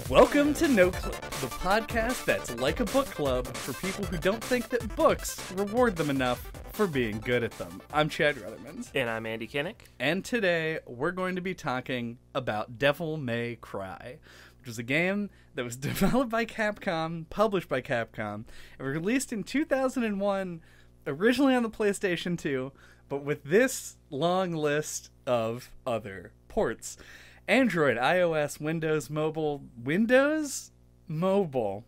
Welcome to No Club, the podcast that's like a book club for people who don't think that books reward them enough for being good at them. I'm Chad Ruthermans. And I'm Andy Kinnick. And today we're going to be talking about Devil May Cry, which is a game that was developed by Capcom, published by Capcom, and released in 2001, originally on the PlayStation 2, but with this long list of other ports. Android, iOS, Windows Mobile. Windows Mobile.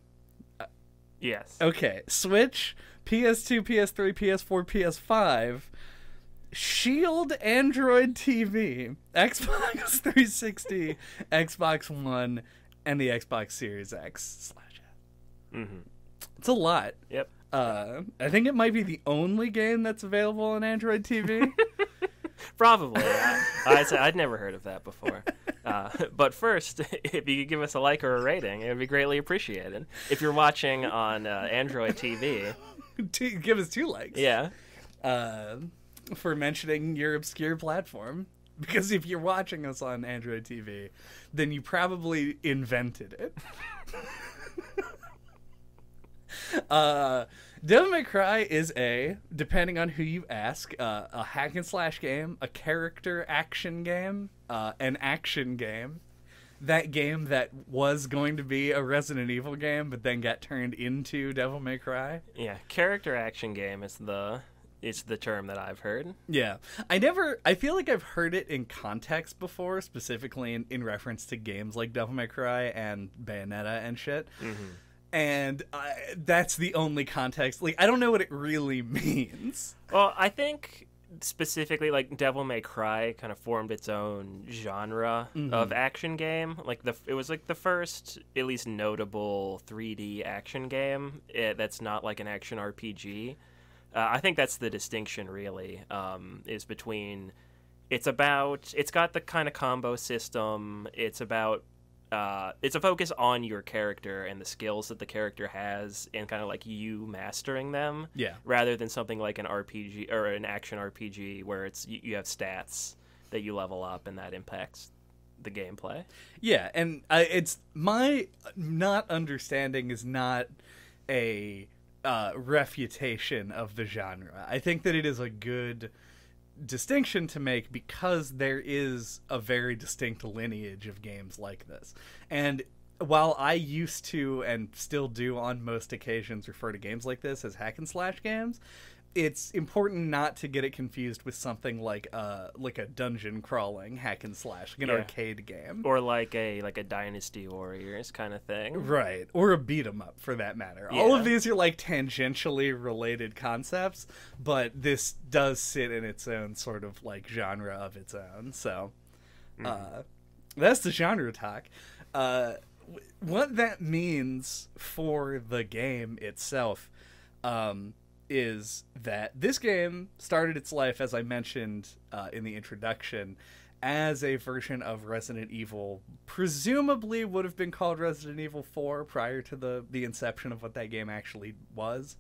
Yes. Okay. Switch, PS2, PS3, PS4, PS5. Shield Android TV, Xbox 360, Xbox One, and the Xbox Series X / S. It's a lot. Yep. I think it might be the only game that's available on Android TV. Probably. I'd never heard of that before. But first, if you could give us a like or a rating, it would be greatly appreciated. If you're watching on Android TV. Give us 2 likes. Yeah. For mentioning your obscure platform. Because if you're watching us on Android TV, then you probably invented it. Devil May Cry is depending on who you ask, a hack and slash game, a character action game, an action game. That game that was going to be a Resident Evil game, but then got turned into Devil May Cry. Yeah, character action game is the term that I've heard. Yeah. I feel like I've heard it in context before, specifically in reference to games like Devil May Cry and Bayonetta and shit. Mm-hmm. And that's the only context. Like, I don't know what it really means. Well, I think specifically, like, Devil May Cry kind of formed its own genre of action game. Like, it was like the first, at least notable 3D action game that's not like an action RPG. I think that's the distinction, really, is between it's got the kind of combo system. It's a focus on your character and the skills that the character has and kind of like you mastering them. Yeah. Rather than something like an RPG or an action RPG where you have stats that you level up and that impacts the gameplay. Yeah, and it's my not understanding is not a refutation of the genre. I think that it is a good distinction to make because there is a very distinct lineage of games like this. And while I used to and still do on most occasions refer to games like this as hack and slash games, it's important not to get it confused with something like a dungeon crawling hack and slash, like an arcade game, or like a Dynasty Warriors kind of thing, right? Or a beat 'em up for that matter. Yeah. All of these are like tangentially related concepts, but this does sit in its own sort of like genre of its own. So that's the genre talk. What that means for the game itself is that this game started its life, as I mentioned in the introduction, as a version of Resident Evil. Presumably would have been called Resident Evil 4 prior to the inception of what that game actually was,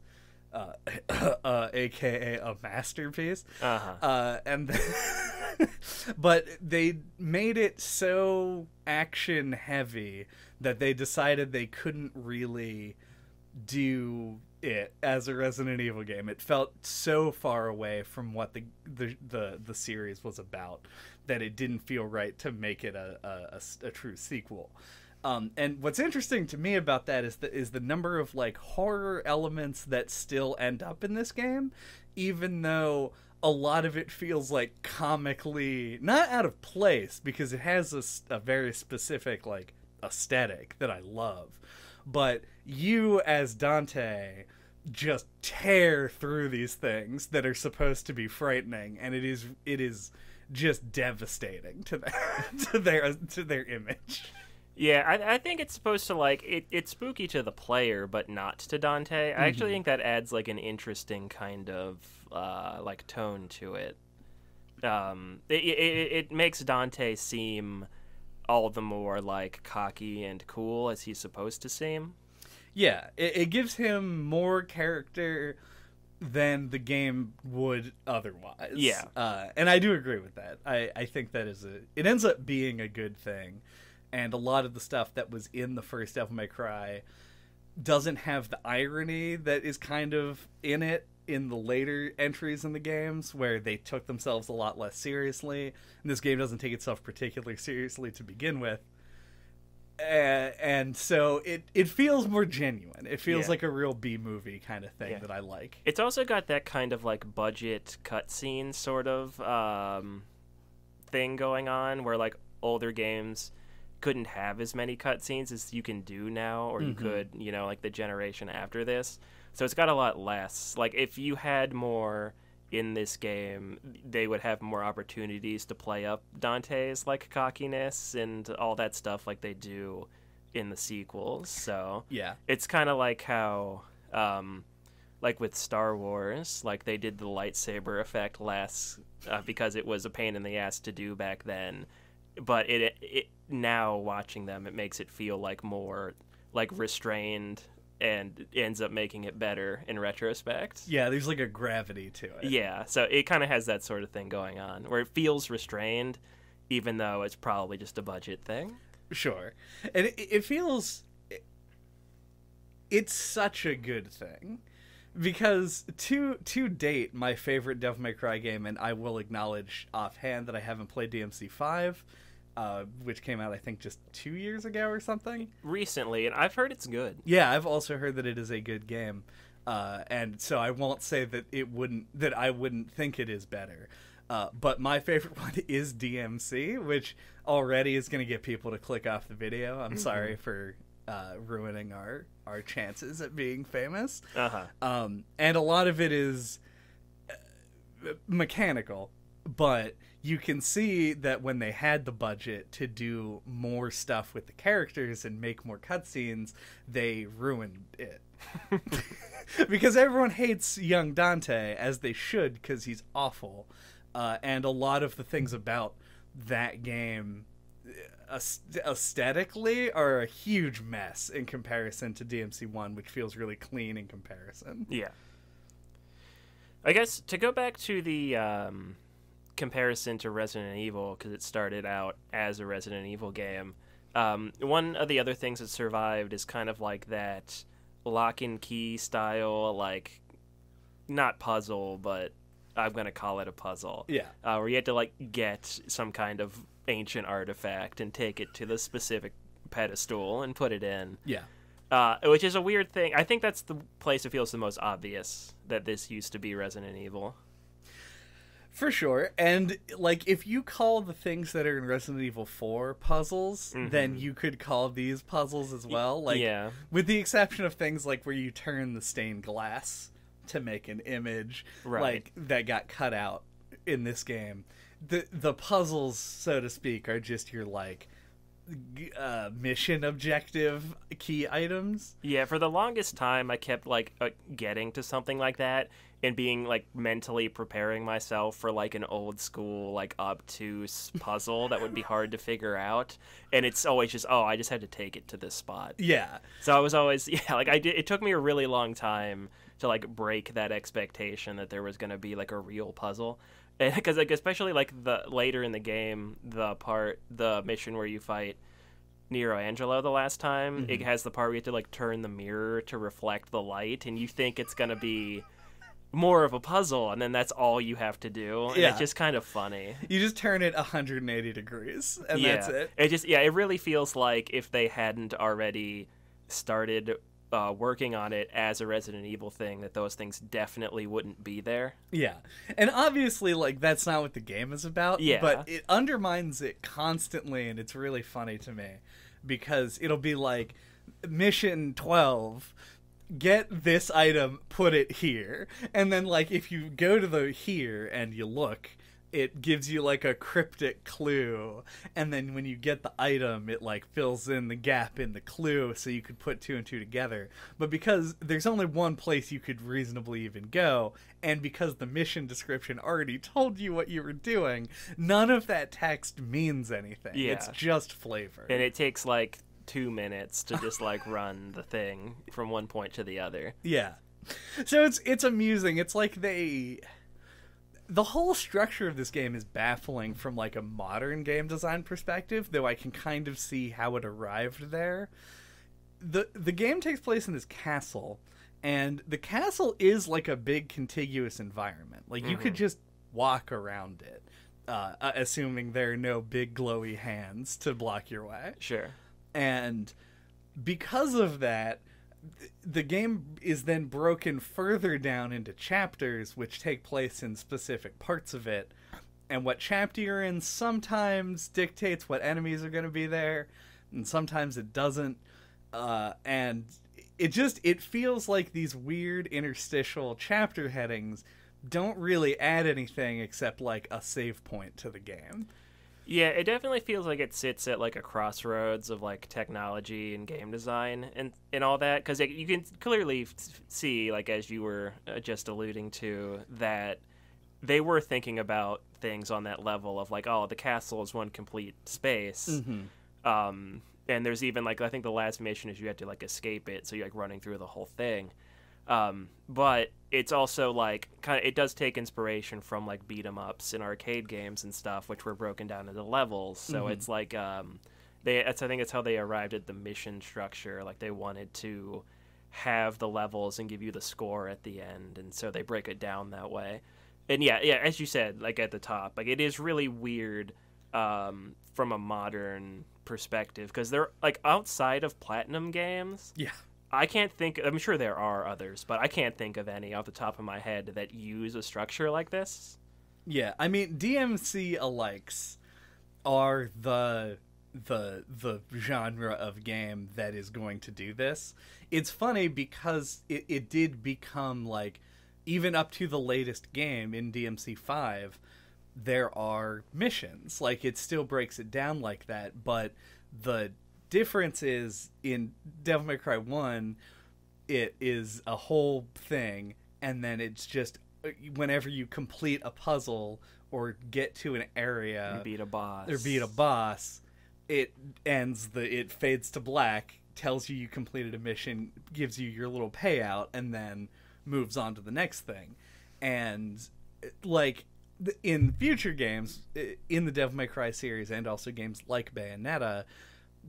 aka a masterpiece. But they made it so action heavy that they decided they couldn't really do it as a Resident Evil game. It felt so far away from what the series was about that it didn't feel right to make it a true sequel. And what's interesting to me about that is the number of like horror elements that still end up in this game, even though a lot of it feels like comically not out of place because it has a very specific like aesthetic that I love. But you, as Dante, just tear through these things that are supposed to be frightening, and it is just devastating to their image. Yeah, I think it's supposed to like it's spooky to the player, but not to Dante. I actually think that adds like an interesting kind of like tone to it. It makes Dante seem all the more like cocky and cool as he's supposed to seem. Yeah, it gives him more character than the game would otherwise. Yeah. And I do agree with that. I think that it ends up being a good thing. and a lot of the stuff that was in the first Devil May Cry doesn't have the irony that is kind of in it in the later entries in the games, where they took themselves a lot less seriously, and this game doesn't take itself particularly seriously to begin with. And so it feels more genuine. It feels like a real B-movie kind of thing that I like. It's also got that kind of like budget cutscene sort of thing going on, where like older games couldn't have as many cutscenes as you can do now, or you could, you know, like the generation after this. So it's got a lot less. Like if you had more in this game, they would have more opportunities to play up Dante's like cockiness and all that stuff like they do in the sequels. So yeah, it's kind of like how like with Star Wars, like they did the lightsaber effect less because it was a pain in the ass to do back then, but it now watching them, it makes it feel like more like restrained, and ends up making it better in retrospect. Yeah, there's like a gravity to it. Yeah, so it kind of has that sort of thing going on, where it feels restrained, even though it's probably just a budget thing. Sure. And it feels... It's such a good thing. Because to date, my favorite Devil May Cry game, and I will acknowledge offhand that I haven't played DMC5, which came out, I think, just 2 years ago or something. Recently, and I've heard it's good. Yeah, I've also heard that it is a good game, and so I won't say that I wouldn't think it is better. But my favorite one is DMC, which already is going to get people to click off the video. I'm sorry for ruining our chances at being famous. And a lot of it is mechanical, but you can see that when they had the budget to do more stuff with the characters and make more cutscenes, they ruined it. Because everyone hates young Dante, as they should, because he's awful. And a lot of the things about that game aesthetically are a huge mess in comparison to DMC1, which feels really clean in comparison. Yeah. I guess to go back to the comparison to Resident Evil, because it started out as a Resident Evil game, one of the other things that survived is kind of like that lock and key style, like not puzzle, but I'm gonna call it a puzzle. Yeah. Where you had to like get some kind of ancient artifact and take it to the specific pedestal and put it in. Yeah. Which is a weird thing. I think that's the place it feels the most obvious that this used to be Resident Evil. For sure. And, like, if you call the things that are in Resident Evil 4 puzzles, then you could call these puzzles as well. Like, yeah. With the exception of things like where you turn the stained glass to make an image, right, like, that got cut out in this game. The puzzles, so to speak, are just your, like, mission objective key items. Yeah, for the longest time, I kept, like, getting to something like that and being, like, mentally preparing myself for, like, an old school, like, obtuse puzzle that would be hard to figure out. And it's always just, I just had to take it to this spot. Yeah. So I was always, like, it took me a really long time to, like, break that expectation that there was going to be, like, a real puzzle. Because, like, especially, like, the later in the game, the mission where you fight Nero Angelo the last time, it has the part where you have to, like, turn the mirror to reflect the light, and you think it's going to be more of a puzzle, and then that's all you have to do, and it's just kind of funny. You just turn it 180 degrees, and that's it. It really feels like if they hadn't already started working on it as a Resident Evil thing, that those things definitely wouldn't be there. Yeah. And obviously, like, that's not what the game is about, but it undermines it constantly, and it's really funny to me, because it'll be like, Mission 12... get this item, put it here. And then, like, if you go to the here and you look, it gives you, like, a cryptic clue. And then when you get the item, it, like, fills in the gap in the clue so you could put two and two together. But because there's only one place you could reasonably even go, and because the mission description already told you what you were doing, none of that text means anything. Yeah. It's just flavor. And it takes, like, 2 minutes to just like run the thing from one point to the other. Yeah. So it's amusing. It's like they The whole structure of this game is baffling from like a modern game design perspective, though I can kind of see how it arrived there. The game takes place in this castle, and the castle is like a big contiguous environment. Like you could just walk around it, assuming there are no big glowy hands to block your way. Sure. And because of that, the game is then broken further down into chapters, which take place in specific parts of it. And what chapter you're in sometimes dictates what enemies are going to be there, and sometimes it doesn't. And it feels like these weird interstitial chapter headings don't really add anything except like a save point to the game. Yeah, it definitely feels like it sits at like a crossroads of like technology and game design and all that, because you can clearly see, like as you were just alluding to, that they were thinking about things on that level of like, oh, the castle is one complete space. And there's even like, I think the last mission is you have to like escape it, so you're like running through the whole thing. But it's also like it does take inspiration from like beat 'em ups and arcade games and stuff, which were broken down into levels. So it's like I think it's how they arrived at the mission structure. Like they wanted to have the levels and give you the score at the end, and so they break it down that way. And yeah, as you said, like at the top, like it is really weird from a modern perspective, because they're like outside of Platinum games. Yeah. I can't think. I'm sure there are others, but I can't think of any off the top of my head that use a structure like this. Yeah, I mean, DMC alikes are the genre of game that is going to do this. It's funny because it did become like, even up to the latest game in DMC 5, there are missions. Like it still breaks it down like that, but the difference is in Devil May Cry 1, it is a whole thing, and then it's just whenever you complete a puzzle or get to an area, You beat a boss, it fades to black, tells you completed a mission, gives you your little payout, and then moves on to the next thing. And like in future games in the Devil May Cry series, and also games like Bayonetta,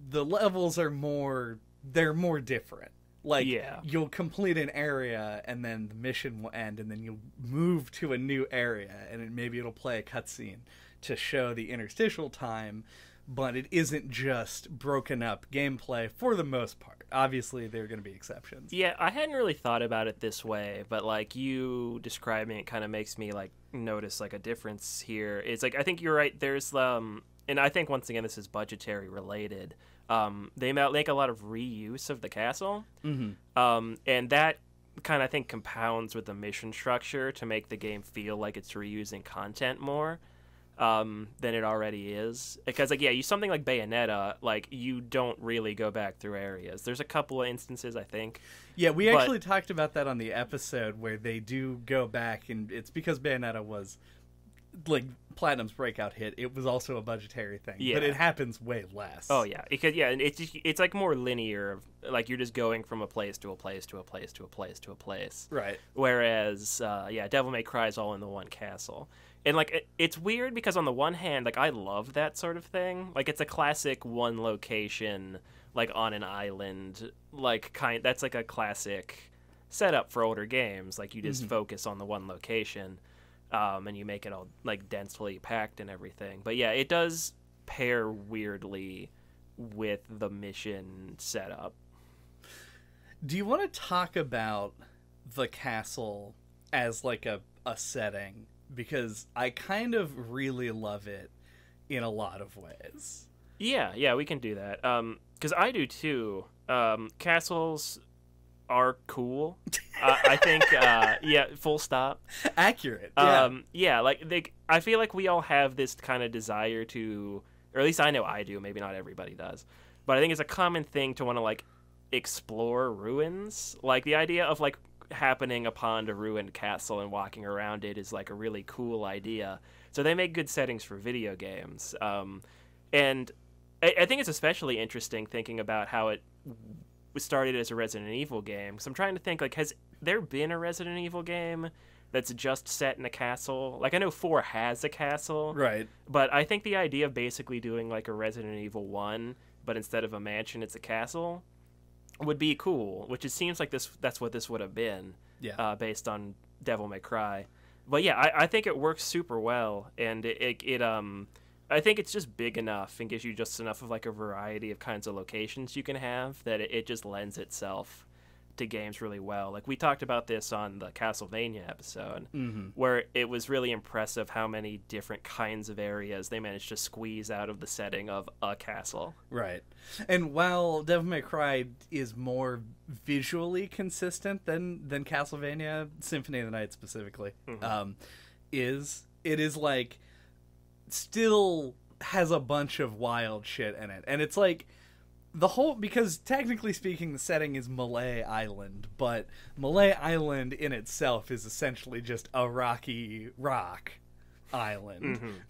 the levels are more different. Like, you'll complete an area, and then the mission will end, and then you'll move to a new area, and maybe it'll play a cutscene to show the interstitial time, but it isn't just broken up gameplay for the most part. Obviously, there are going to be exceptions. Yeah, I hadn't really thought about it this way, but like you describing it kind of makes me like notice like a difference here. It's like, I think you're right. There's and I think once again this is budgetary related. They make a lot of reuse of the castle, and that kind of, I think, compounds with the mission structure to make the game feel like it's reusing content more than it already is. Because like, you something like Bayonetta, like you don't really go back through areas. There's a couple of instances, I think. Yeah, we actually talked about that on the episode where they do go back, and it's because Bayonetta was like Platinum's breakout hit. It was also a budgetary thing, but it happens way less. Oh yeah, because it's like more linear. Like you're just going from a place to a place to a place to a place to a place. Right. Whereas, Devil May Cry is all in the one castle, and like it's weird because on the one hand, like I love that sort of thing. Like it's a classic one location, like on an island, like that's like a classic setup for older games. Like you just focus on the one location. And you make it all like densely packed and everything. But yeah, it does pair weirdly with the mission setup. Do you want to talk about the castle as like a setting? Because I kind of really love it in a lot of ways. Yeah, we can do that. Because I do too. Castles are cool. I think, full stop. Accurate. I feel like we all have this kind of desire to, or at least I know I do, maybe not everybody does, but I think it's a common thing to want to like explore ruins. Like the idea of like happening upon a ruined castle and walking around it is like a really cool idea. So they make good settings for video games. And I think it's especially interesting thinking about how it was started as a Resident Evil game. Because I'm trying to think, like, has there been a Resident Evil game that's just set in a castle. Like, I know 4 has a castle, Right. but I think the idea of basically doing like a Resident Evil 1, but instead of a mansion, it's a castle, would be cool. Which it seems like that's what this would have been, based on Devil May Cry. But yeah, I think it works super well, and I think it's just big enough and gives you just enough of like a variety of kinds of locations you can have that it just lends itself to games really well. Like, we talked about this on the Castlevania episode, where it was really impressive how many different kinds of areas they managed to squeeze out of the setting of a castle. Right. And while Devil May Cry is more visually consistent than Castlevania, Symphony of the Night specifically, it is like still has a bunch of wild shit in it. And it's like the whole, because technically speaking the setting is Malay Island, but Malay Island in itself is essentially just a rocky rock island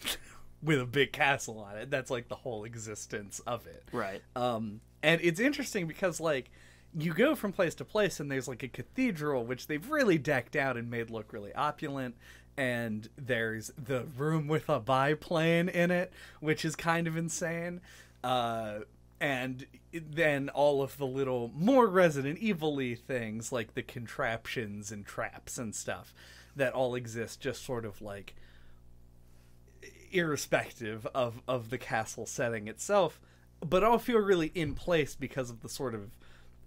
with a big castle on it. That's like the whole existence of it. Right. And it's interesting because like you go from place to place and there's like a cathedral which they've really decked out and made look really opulent. And there's the room with a biplane in it, which is kind of insane. And then all of the little more Resident Evil-y things, like the contraptions and traps and stuff that all exist just sort of like irrespective of the castle setting itself, but all feel really in place because of the sort of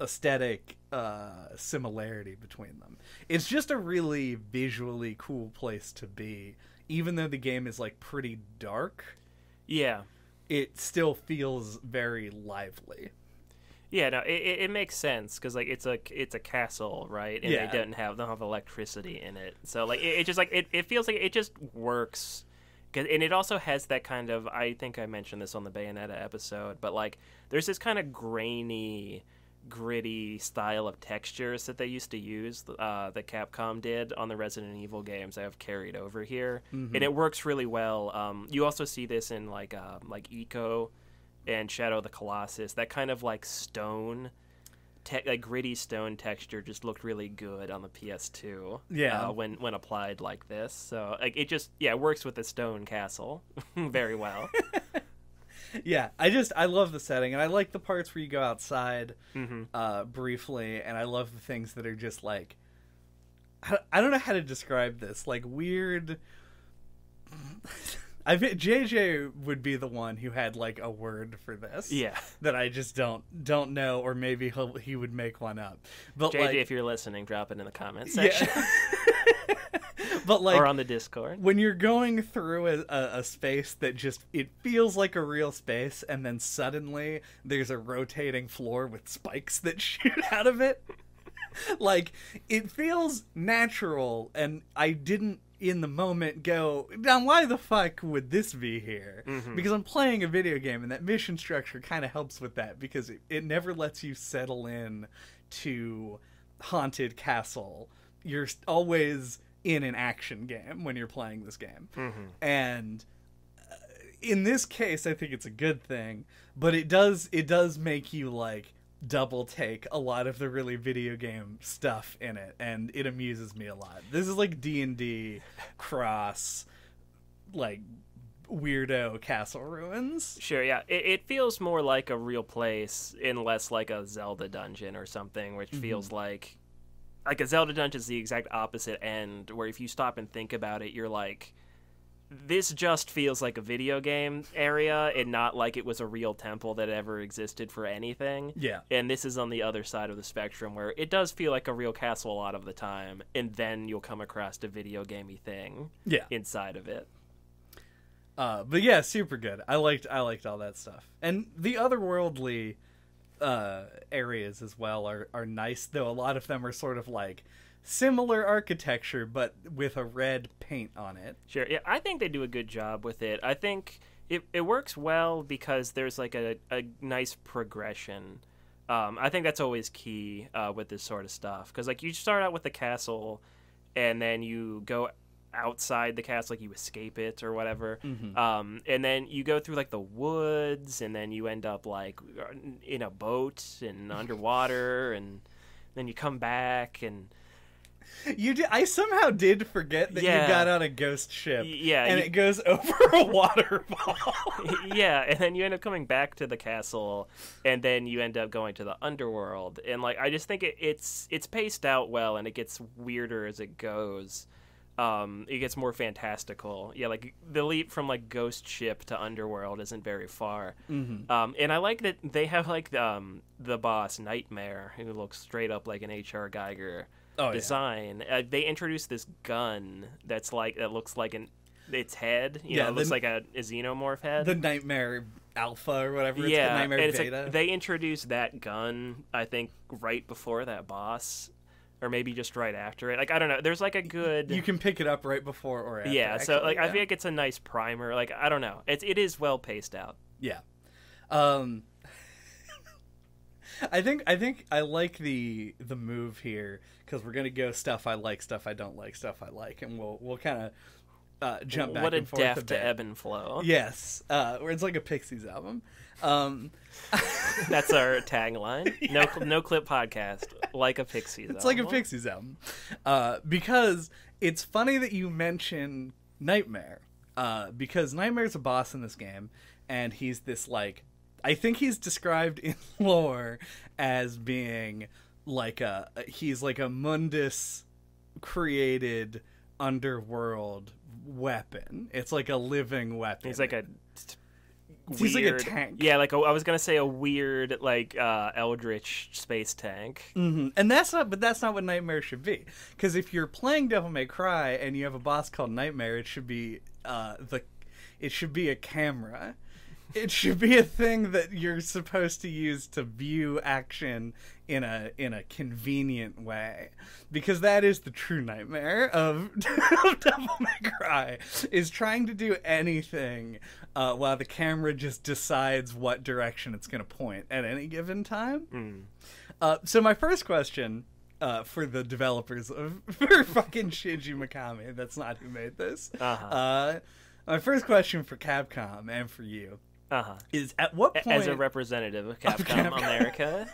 aesthetic similarity between them. It's just a really visually cool place to be, even though the game is like pretty dark. Yeah, it still feels very lively. Yeah, no, it makes sense because like it's a castle, right? And they don't have electricity in it, so like it just like it feels like it just works. And it also has that kind of, I think I mentioned this on the Bayonetta episode, but like there's this kind of grainy, gritty style of textures that they used to use, that Capcom did on the Resident Evil games. I have carried over here, and it works really well. You also see this in like Eco and Shadow of the Colossus. That kind of like stone, like gritty stone texture just looked really good on the PS2. Yeah, when applied like this. So like it just it works with the stone castle very well. Yeah, I love the setting, and I like the parts where you go outside briefly, and I love the things that are just like, I don't know how to describe this, like weird. I bet JJ would be the one who had like a word for this. Yeah, that I just don't know, or maybe he would make one up. But JJ, like, if you're listening, drop it in the comments section. Yeah. But like, or on the Discord. When you're going through a space that just, it feels like a real space, and then suddenly there's a rotating floor with spikes that shoot out of it. Like, it feels natural, and I didn't in the moment go, now why the fuck would this be here? Because I'm playing a video game, and that mission structure kind of helps with that, because it never lets you settle in to haunted castle. You're always in an action game when you're playing this game. And in this case, I think it's a good thing, but it does make you like double take a lot of the really video game stuff in it, and it amuses me a lot. This is like D&D cross like weirdo castle ruins. Sure, yeah. It feels more like a real place and less like a Zelda dungeon or something, which feels like a Zelda dungeon is the exact opposite end, where if you stop and think about it, you're like, this just feels like a video game area and not like it was a real temple that ever existed for anything. Yeah. And this is on the other side of the spectrum, where it does feel like a real castle a lot of the time, and then you'll come across a video gamey thing inside of it. But yeah, super good. I liked all that stuff. And the otherworldly areas as well are nice, though a lot of them are sort of like similar architecture but with a red paint on it. Sure, yeah, I think they do a good job with it. I think it works well because there's like a nice progression. I think that's always key with this sort of stuff, because like you start out with the castle and then you go outside the castle, like you escape it or whatever, and then you go through like the woods, and then you end up like in a boat and underwater, and then you come back, and I somehow did forget that you got on a ghost ship. And it goes over a waterfall. Yeah, and then you end up coming back to the castle, and then you end up going to the underworld. And like, I just think it's paced out well, and it gets weirder as it goes. It gets more fantastical. Yeah, like the leap from like ghost ship to underworld isn't very far. And I like that they have like the boss Nightmare, who looks straight up like an H.R. Geiger design. They introduced this gun that looks like its head. It looks like a xenomorph head. The Nightmare Alpha or whatever. Yeah, it's the Nightmare Beta. Like, they introduced that gun, I think, right before that boss. Or maybe just right after it. Like, I don't know. There's like a good... You can pick it up right before or after. Yeah, actually, so like I feel like it's a nice primer. Like, I don't know. It is well paced out. Yeah. I think I like the move here, because we're gonna go stuff I like, stuff I don't like, stuff I like, and we'll kind of jump back and forth. What a deft ebb and flow. Yes, where it's like a Pixies album. That's our tagline. Yeah. No clip podcast, like a Pixies album. It's like a Pixies album, because it's funny that you mention Nightmare, because Nightmare's a boss in this game, and he's this like. I think he's described in lore as being like he's like a Mundus created underworld weapon. It's like a living weapon. He's like a he's like a tank. Yeah, like I was gonna say a weird like eldritch space tank. Mm-hmm. And that's not what Nightmare should be. Because if you're playing Devil May Cry and you have a boss called Nightmare, it should be it should be a camera. It should be a thing that you're supposed to use to view action in a convenient way, because that is the true nightmare of Devil May Cry, is trying to do anything while the camera just decides what direction it's going to point at any given time. So my first question for the developers for fucking Shinji Mikami, that's not who made this. My first question for Capcom and for you. Is at what point, as a representative of Capcom America,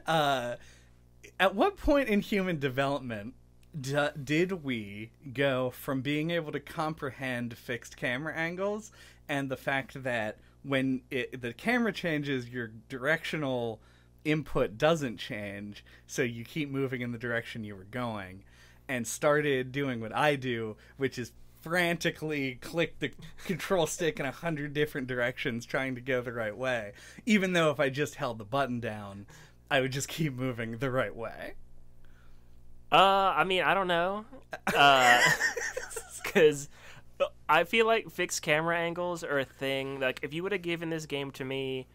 at what point in human development did we go from being able to comprehend fixed camera angles and the fact that when the camera changes, your directional input doesn't change, so you keep moving in the direction you were going, and started doing what I do, which is frantically click the control stick in 100 different directions trying to go the right way, even though if I just held the button down, I would just keep moving the right way. I mean, I don't know, because I feel like fixed camera angles are a thing. Like, if you would have given this game to me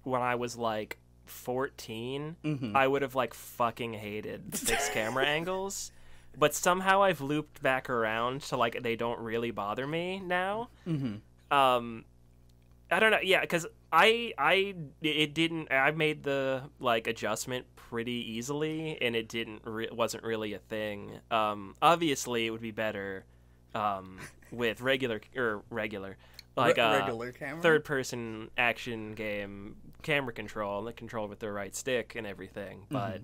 when I was like 14, I would have like fucking hated fixed camera angles. But somehow I've looped back around to like they don't really bother me now. I don't know. Yeah, because I made the like adjustment pretty easily, and it wasn't really a thing. Obviously, it would be better with regular like regular camera, third person action game camera control, and control with the right stick and everything, but.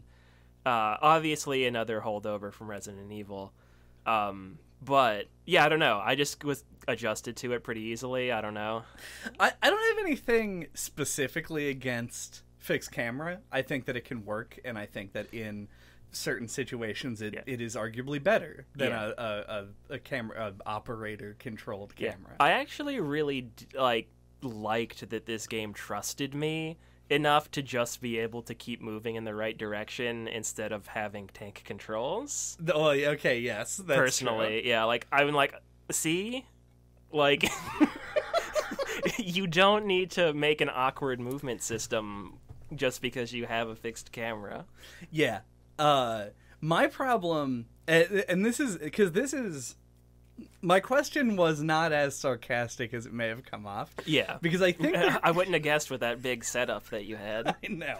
Obviously another holdover from Resident Evil. But, yeah, I don't know. I just was adjusted to it pretty easily. I don't know. I don't have anything specifically against fixed camera. I think that it can work, and I think that in certain situations it is arguably better than a camera, operator-controlled camera. I actually really, liked that this game trusted me enough to just be able to keep moving in the right direction instead of having tank controls. Oh, okay, yes. That's personally, true. Yeah, like, I'm like, see? Like, you don't need to make an awkward movement system just because you have a fixed camera. Yeah. My problem, and this is... My question was not as sarcastic as it may have come off. Yeah. Because I think... I wouldn't have guessed with that big setup that you had. I know.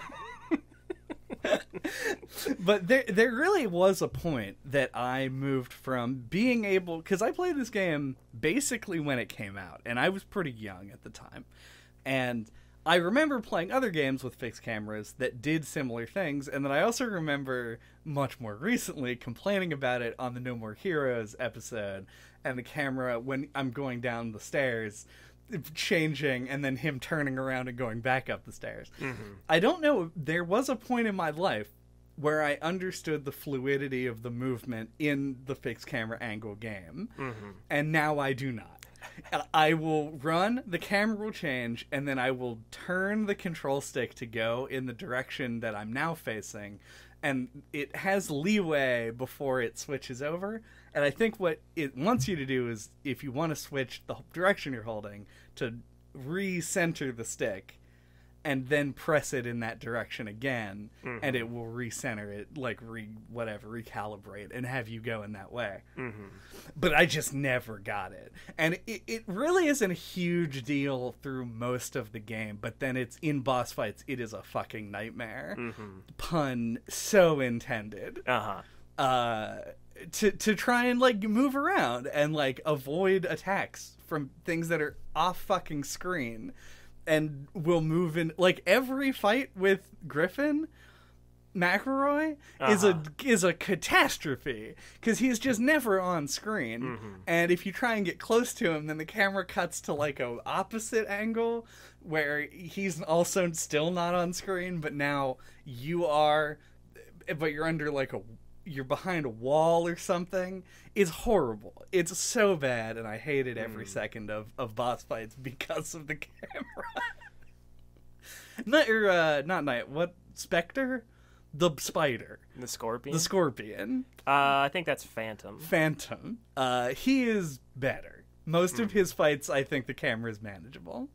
But there really was a point that I moved from being able... Because I played this game basically when it came out, and I was pretty young at the time. And I remember playing other games with fixed cameras that did similar things, and then I also remember much more recently complaining about it on the No More Heroes episode, and the camera, when I'm going down the stairs, changing, and then him turning around and going back up the stairs. Mm-hmm. I don't know, there was a point in my life where I understood the fluidity of the movement in the fixed camera angle game, and now I do not. I will run, the camera will change, and then I will turn the control stick to go in the direction that I'm now facing, and it has leeway before it switches over. And I think what it wants you to do is, if you want to switch the direction you're holding, to recenter the stick and then press it in that direction again, and it will recenter it, like recalibrate, and have you go in that way. But I just never got it. And it really isn't a huge deal through most of the game, but then it's in boss fights, it is a fucking nightmare. Pun so intended. To try and, like, move around and, like, avoid attacks from things that are off fucking screen. And will move in, like, every fight with Griffin McElroy is a catastrophe, because he's just never on screen. And if you try and get close to him, then the camera cuts to, like, a opposite angle where he's also still not on screen, but now you are, but you're under, like, you're behind a wall or something. Is horrible. It's so bad, and I hated every second of boss fights because of the camera. Not Knight. What? Spectre? The spider. The Scorpion? The Scorpion. I think that's Phantom. Phantom. He is better. Most of his fights, I think the camera is manageable.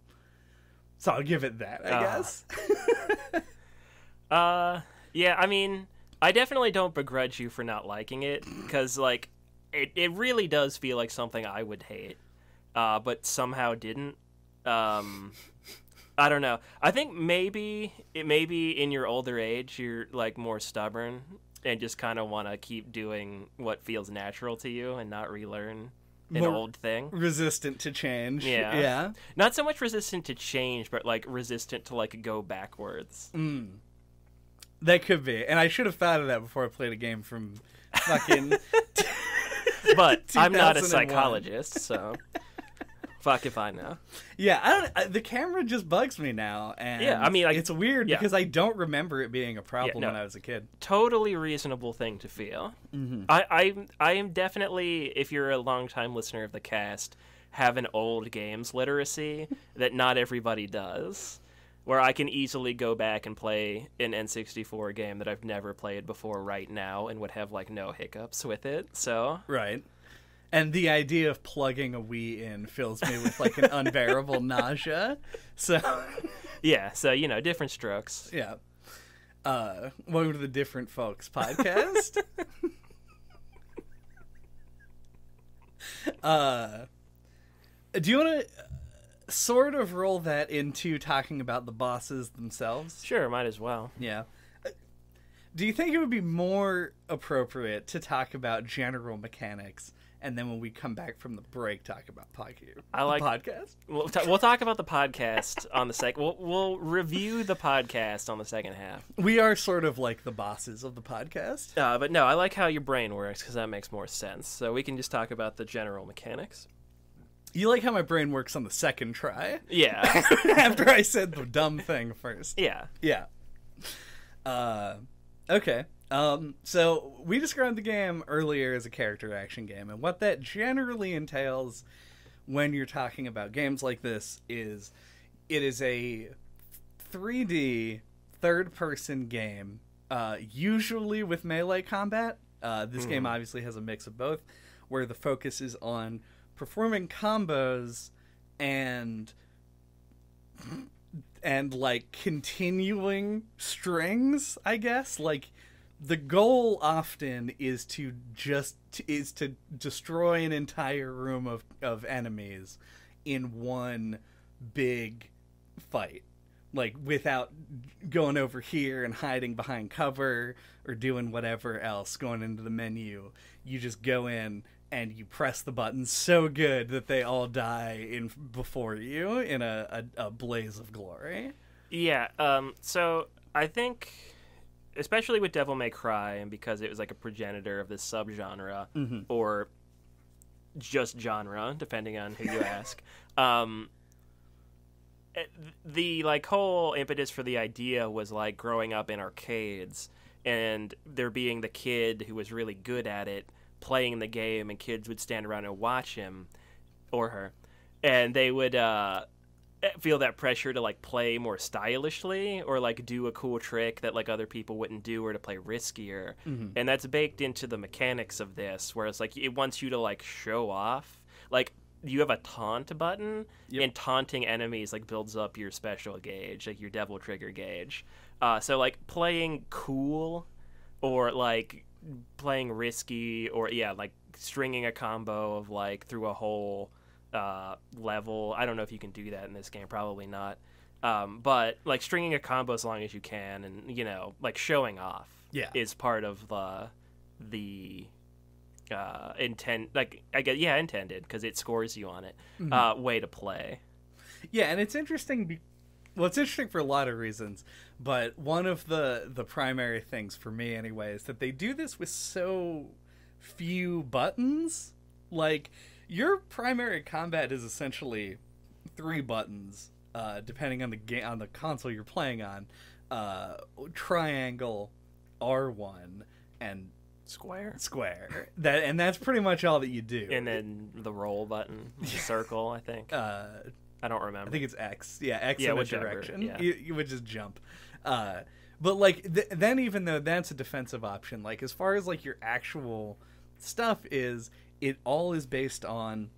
So I'll give it that, I guess. Yeah, I mean, I definitely don't begrudge you for not liking it, because, like, it really does feel like something I would hate, but somehow didn't. I don't know. I think maybe in your older age you're, like, more stubborn and just kind of want to keep doing what feels natural to you and not relearn an old thing. Resistant to change. Yeah. Not so much resistant to change, but, like, resistant to, like, go backwards. That could be. And I should have thought of that before I played a game from fucking But I'm not a psychologist, so fuck if I know. Yeah, the camera just bugs me now, and yeah, I mean, it's weird because I don't remember it being a problem when I was a kid. Totally reasonable thing to feel. I am definitely, if you're a longtime listener of the cast, have an old games literacy that not everybody does, where I can easily go back and play an N64 game that I've never played before right now and would have, like, no hiccups with it, so... Right. And the idea of plugging a Wii in fills me with, like, an unbearable nausea, so... Yeah, so, you know, different strokes. Yeah. Welcome to the Different Folks podcast. Do you want to... sort of roll that into talking about the bosses themselves? Sure, might as well. Yeah. Do you think it would be more appropriate to talk about general mechanics, and then when we come back from the break, talk about podcast? We'll talk about the podcast on the second. We'll review the podcast on the second half. We are sort of like the bosses of the podcast. But no, I like how your brain works, because that makes more sense. So we can just talk about the general mechanics. You like how my brain works on the second try? Yeah. After I said the dumb thing first. Yeah. Yeah. Okay. So we described the game earlier as a character action game, and what that generally entails when you're talking about games like this is it is a 3D third-person game, usually with melee combat. This game obviously has a mix of both, where the focus is on performing combos and like continuing strings, I guess. Like, the goal often is to destroy an entire room of enemies in one big fight, like without going over here and hiding behind cover or doing whatever else, going into the menu. You just go in and you press the buttons so good that they all die before you in a blaze of glory. Yeah, so I think, especially with Devil May Cry, and because it was like a progenitor of this subgenre, or just genre, depending on who you ask, the like whole impetus for the idea was like growing up in arcades and there being the kid who was really good at it playing the game, and kids would stand around and watch him or her, and they would feel that pressure to like play more stylishly or like do a cool trick that like other people wouldn't do, or to play riskier. And that's baked into the mechanics of this, where it's like it wants you to like show off. Like you have a taunt button, and taunting enemies like builds up your special gauge, like your devil trigger gauge. So like playing cool or like playing risky, or like stringing a combo of like through a whole level. I don't know if you can do that in this game, probably not. But like stringing a combo as long as you can, and like showing off is part of the intent, like I guess intended, because it scores you on it, way to play. And it's interesting. Well, it's interesting for a lot of reasons, but one of the primary things for me anyway is that they do this with so few buttons. Like your primary combat is essentially 3 buttons, depending on the console you're playing on: triangle, R1, and square. That's pretty much all that you do. And then the roll button, circle, I think. I don't remember. I think it's X. Yeah, X in a direction. Yeah. You would just jump. But like then, even though that's a defensive option, like as far as like your actual stuff is, it all is based on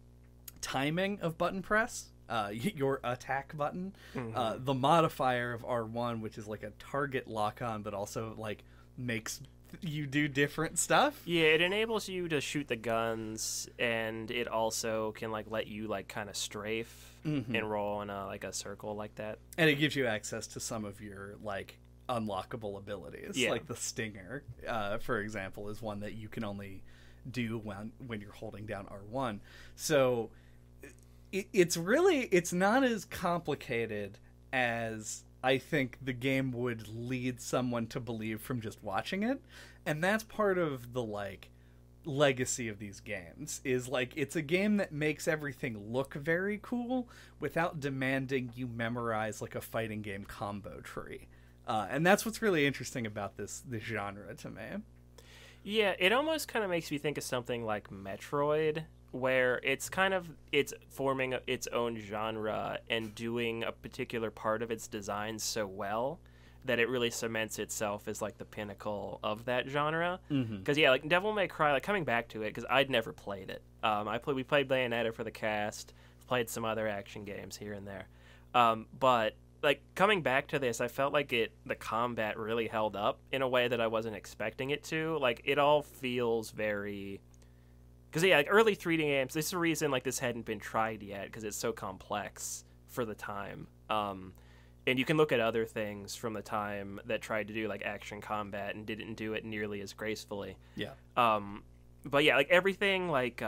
timing of button press. Your attack button, the modifier of R1, which is like a target lock on, but also like makes you do different stuff. Yeah, it enables you to shoot the guns, and it also can like let you like kind of strafe and roll in a circle like that. And it gives you access to some of your like unlockable abilities, like the Stinger, for example, is one that you can only do when you're holding down R1. So it's not as complicated as I think the game would lead someone to believe from just watching it. And that's part of the like legacy of these games, is like it's a game that makes everything look very cool without demanding you memorize like a fighting game combo tree. And that's what's really interesting about this genre to me. Yeah, it almost kind of makes me think of something like Metroid, where it's forming its own genre and doing a particular part of its design so well that it really cements itself as like the pinnacle of that genre. Because like Devil May Cry, like coming back to it, because I'd never played it. We played Bayonetta for the cast, played some other action games here and there. But like coming back to this, I felt like the combat really held up in a way that I wasn't expecting it to. Like it all feels very. Because like early 3D games, this is the reason like this hadn't been tried yet, because it's so complex for the time. And you can look at other things from the time that tried to do like action combat and didn't do it nearly as gracefully. Yeah. But yeah, like everything like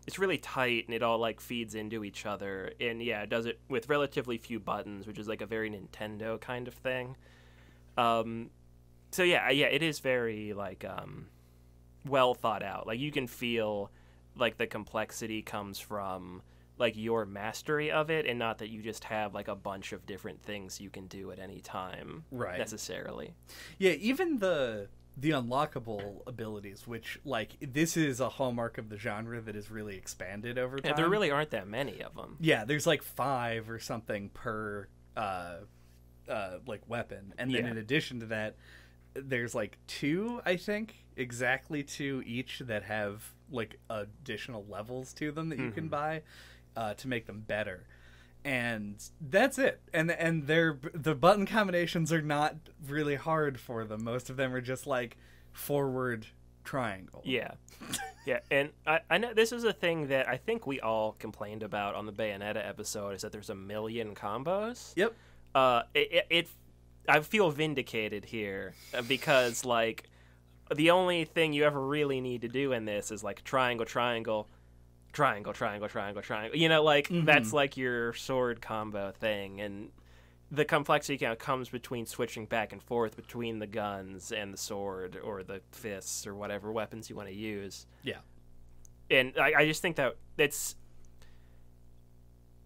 it's really tight, and it all like feeds into each other. And yeah, it does it with relatively few buttons, which is like a very Nintendo kind of thing. So yeah, it is very like well thought out. Like you can feel like the complexity comes from like your mastery of it, and not that you just have like a bunch of different things you can do at any time, right? Necessarily. Yeah, even the unlockable abilities, which like this is a hallmark of the genre that is really expanded over time. Yeah, there really aren't that many of them. Yeah, there's like 5 or something per like weapon, and then in addition to that, there's like 2, I think, exactly 2 each that have like additional levels to them that you can buy to make them better. And that's it. And the button combinations are not really hard for them. Most of them are just like forward triangle. Yeah. Yeah, and I know this is a thing that I think we all complained about on the Bayonetta episode, is that there's a million combos. Yep. I feel vindicated here because like the only thing you ever really need to do in this is like triangle, triangle, triangle, triangle, triangle, triangle. You know, like that's like your sword combo thing, and the complexity kind of comes between switching back and forth between the guns and the sword or the fists or whatever weapons you want to use. Yeah. And I just think that it's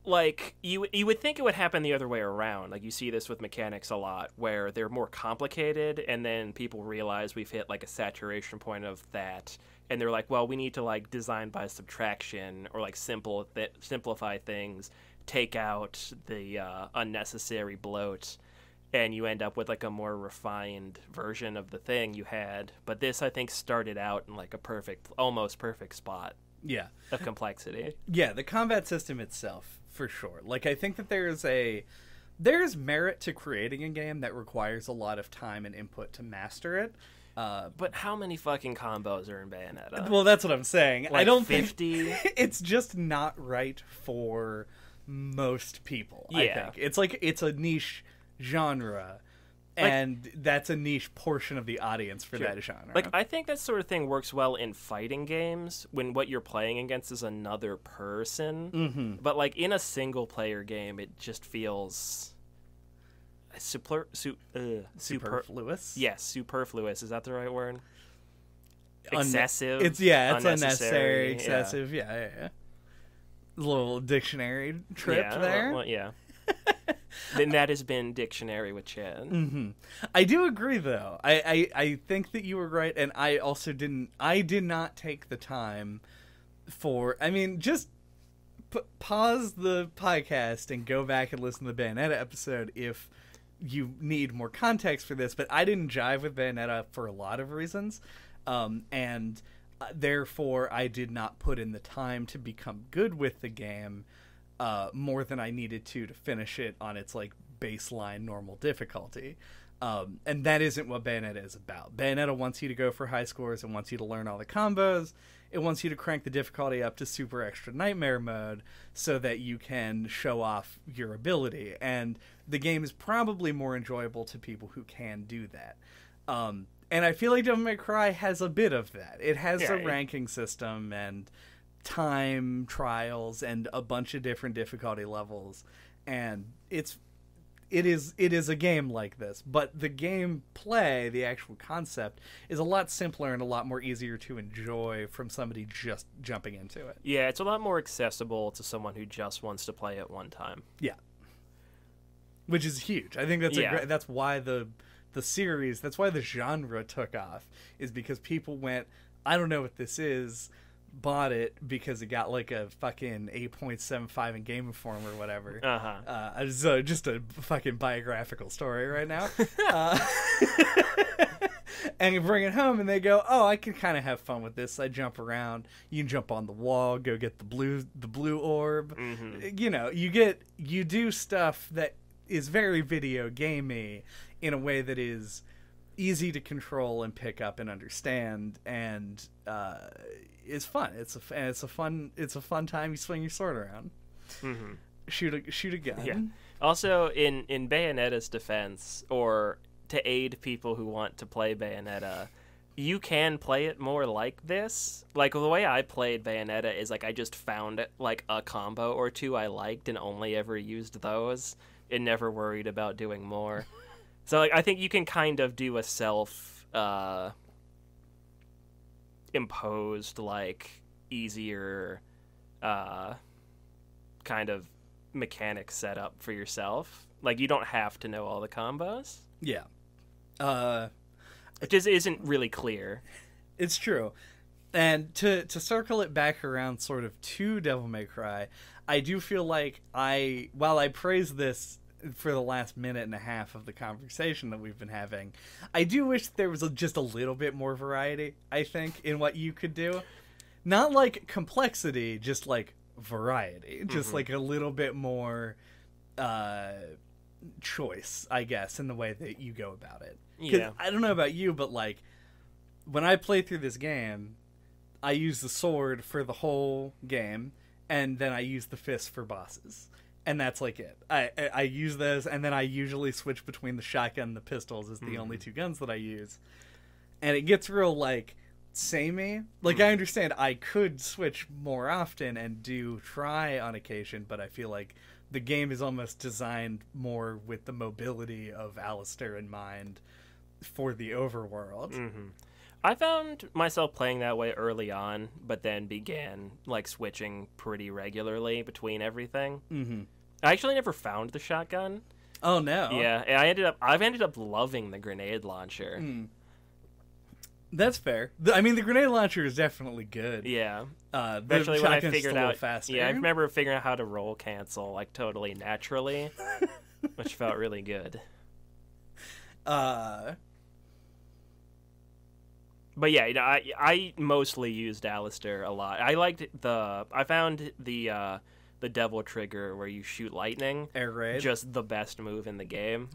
like you would think it would happen the other way around. Like you see this with mechanics a lot where they're more complicated and then people realize we've hit like a saturation point of that and they're like, well, we need to like design by subtraction or like simplify things, take out the unnecessary bloat, and you end up with like a more refined version of the thing you had. But this I think started out in like a almost perfect spot. Yeah. Of complexity. Yeah, the combat system itself, for sure. Like, I think that there's merit to creating a game that requires a lot of time and input to master it. But how many fucking combos are in Bayonetta? Well, that's what I'm saying. Like I don't 50? think it's just not right for most people, I think. It's like, it's a niche genre. And that's a niche portion of the audience for that genre. Like, I think that sort of thing works well in fighting games when what you're playing against is another person. Mm-hmm. But, like, in a single-player game, it just feels superfluous? Yes, superfluous. Is that the right word? Excessive? It's unnecessary, excessive. Yeah. A little dictionary trip there. Well, yeah. Then that has been Dictionary with Chad. Mm-hmm. I do agree, though. I think that you were right, and I also did not take the time just pause the podcast and go back and listen to the Bayonetta episode if you need more context for this, but I didn't jive with Bayonetta for a lot of reasons, and therefore I did not put in the time to become good with the game more than I needed to finish it on its like baseline normal difficulty. And that isn't what Bayonetta is about. Bayonetta wants you to go for high scores and wants you to learn all the combos. It wants you to crank the difficulty up to super extra nightmare mode so that you can show off your ability. And the game is probably more enjoyable to people who can do that. And I feel like Devil May Cry has a bit of that. It has a ranking system and time trials and a bunch of different difficulty levels, and it is a game like this, but the gameplay, the actual concept, is a lot simpler and a lot more easier to enjoy from somebody just jumping into it. Yeah, it's a lot more accessible to someone who just wants to play it one time. Yeah, which is huge. I think that's why the series, that's why the genre took off, is because people went, I don't know what this is, bought it because it got like a fucking 8.75 in Game Informer or whatever. So just a fucking biographical story right now. And you bring it home and they go, oh, I can kind of have fun with this. I jump around. You can jump on the wall, go get the blue orb. Mm-hmm. You know, you do stuff that is very video gamey in a way that is easy to control and pick up and understand, and is fun. It's a fun time. You swing your sword around, shoot a gun. Yeah. Also, in Bayonetta's defense, or to aid people who want to play Bayonetta, you can play it more like this. Like, the way I played Bayonetta is like I just found like a combo or two I liked and only ever used those and never worried about doing more. So like I think you can kind of do a self imposed like easier kind of mechanic setup for yourself. Like you don't have to know all the combos. Yeah. It just isn't really clear. It's true. And to circle it back around sort of to Devil May Cry, I do feel like while I praise this for the last minute and a half of the conversation that we've been having, I do wish there was just a little bit more variety, I think, in what you could do. Not like complexity, just like variety. Just like a little bit more choice, I guess, in the way that you go about it. Yeah. I don't know about you, but like when I play through this game, I use the sword for the whole game, and then I use the fist for bosses. And that's like it. I use those, and then I usually switch between the shotgun and the pistols as the only two guns that I use. And it gets real, like, samey. Like, I understand I could switch more often and try on occasion, but I feel like the game is almost designed more with the mobility of Alistair in mind for the overworld. I found myself playing that way early on, but then began, like, switching pretty regularly between everything. I actually never found the shotgun. Oh, no. Yeah, and I've ended up loving the grenade launcher. That's fair. I mean, the grenade launcher is definitely good. Yeah. Especially when I figured out... faster. Yeah, I remember figuring out how to roll cancel, like, totally naturally, which felt really good. But yeah, I mostly used Alistair a lot. I found the devil trigger where you shoot lightning. Air raid. Just the best move in the game.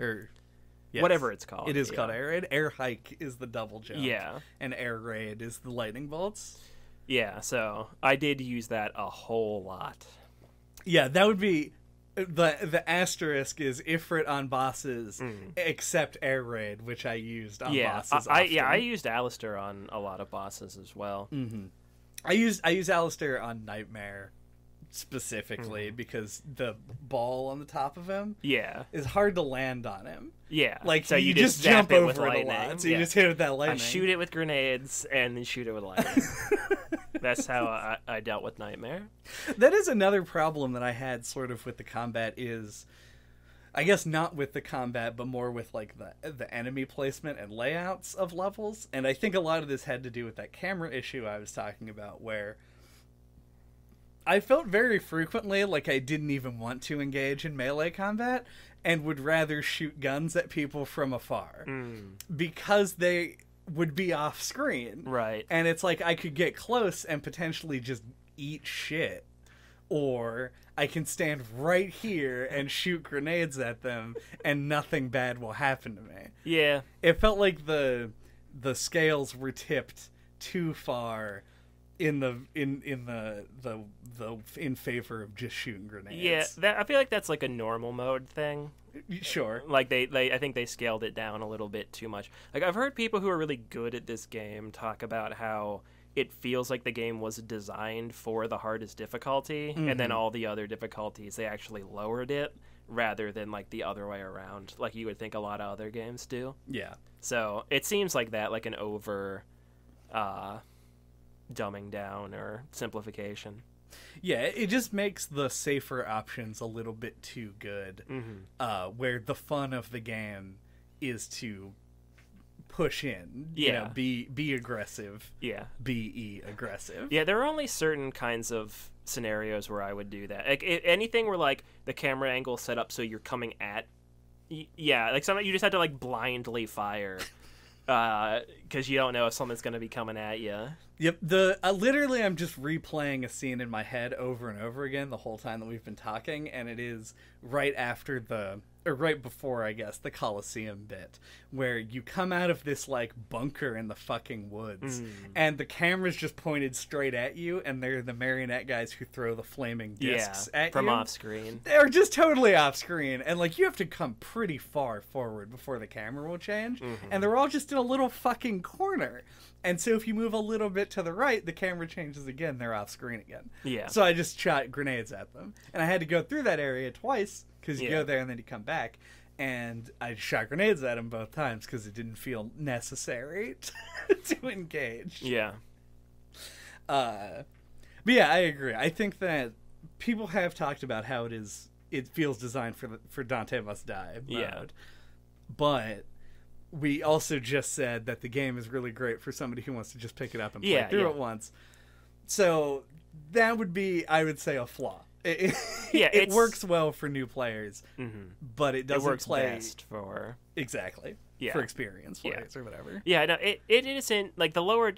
Yes. Whatever it's called. It is called air raid. Air hike is the double jump. Yeah. And air raid is the lightning bolts. Yeah, so I did use that a whole lot. Yeah, that would be... The asterisk is Ifrit on bosses, except air raid, which I used on bosses. I used Alistair on a lot of bosses as well. I used Alistair on Nightmare specifically because the ball on the top of him is hard to land on him. Yeah, like so you just jump over it a lot. So you just hit it with that lightning. I shoot it with grenades and then shoot it with lightning. That's how I dealt with Nightmare. That is another problem that I had sort of with the combat is, I guess not with the combat, but more with like the enemy placement and layouts of levels. And I think a lot of this had to do with that camera issue I was talking about, where I felt very frequently like I didn't even want to engage in melee combat and would rather shoot guns at people from afar because they would be off screen. Right. And it's like I could get close and potentially just eat shit. Or I can stand right here and shoot grenades at them and nothing bad will happen to me. Yeah. It felt like the scales were tipped too far in favor of just shooting grenades. Yeah, I feel like that's like a normal mode thing. Sure. Like I think they scaled it down a little bit too much. Like I've heard people who are really good at this game talk about how it feels like the game was designed for the hardest difficulty, and then all the other difficulties they actually lowered it rather than like the other way around, like you would think a lot of other games do. Yeah. So it seems like that, like an over dumbing down or simplification. Yeah, it just makes the safer options a little bit too good, where the fun of the game is to push in, be aggressive, be aggressive. Yeah, there are only certain kinds of scenarios where I would do that. Like anything where like the camera angle set up so you're coming at, like something you just have to like blindly fire. Because you don't know if someone's going to be coming at you. Yep. Literally, I'm just replaying a scene in my head over and over again the whole time that we've been talking, and it is right before, I guess, the Colosseum bit, where you come out of this, like, bunker in the fucking woods, and the camera's just pointed straight at you, and they're the marionette guys who throw the flaming discs at you. From off-screen. They're just totally off-screen, and, like, you have to come pretty far forward before the camera will change, and they're all just in a little fucking corner. And so if you move a little bit to the right, the camera changes again, they're off-screen again. Yeah. So I just shot grenades at them, and I had to go through that area twice, because you go there and then you come back, and I shot grenades at him both times because it didn't feel necessary to engage. Yeah. But yeah, I agree. I think that people have talked about how it feels designed for Dante Must Die mode. Yeah. But we also just said that the game is really great for somebody who wants to just pick it up and play through it once. So that would be, I would say, a flaw. It works well for new players, but it doesn't play best for for experienced players or whatever. Yeah, no, it isn't like the lower,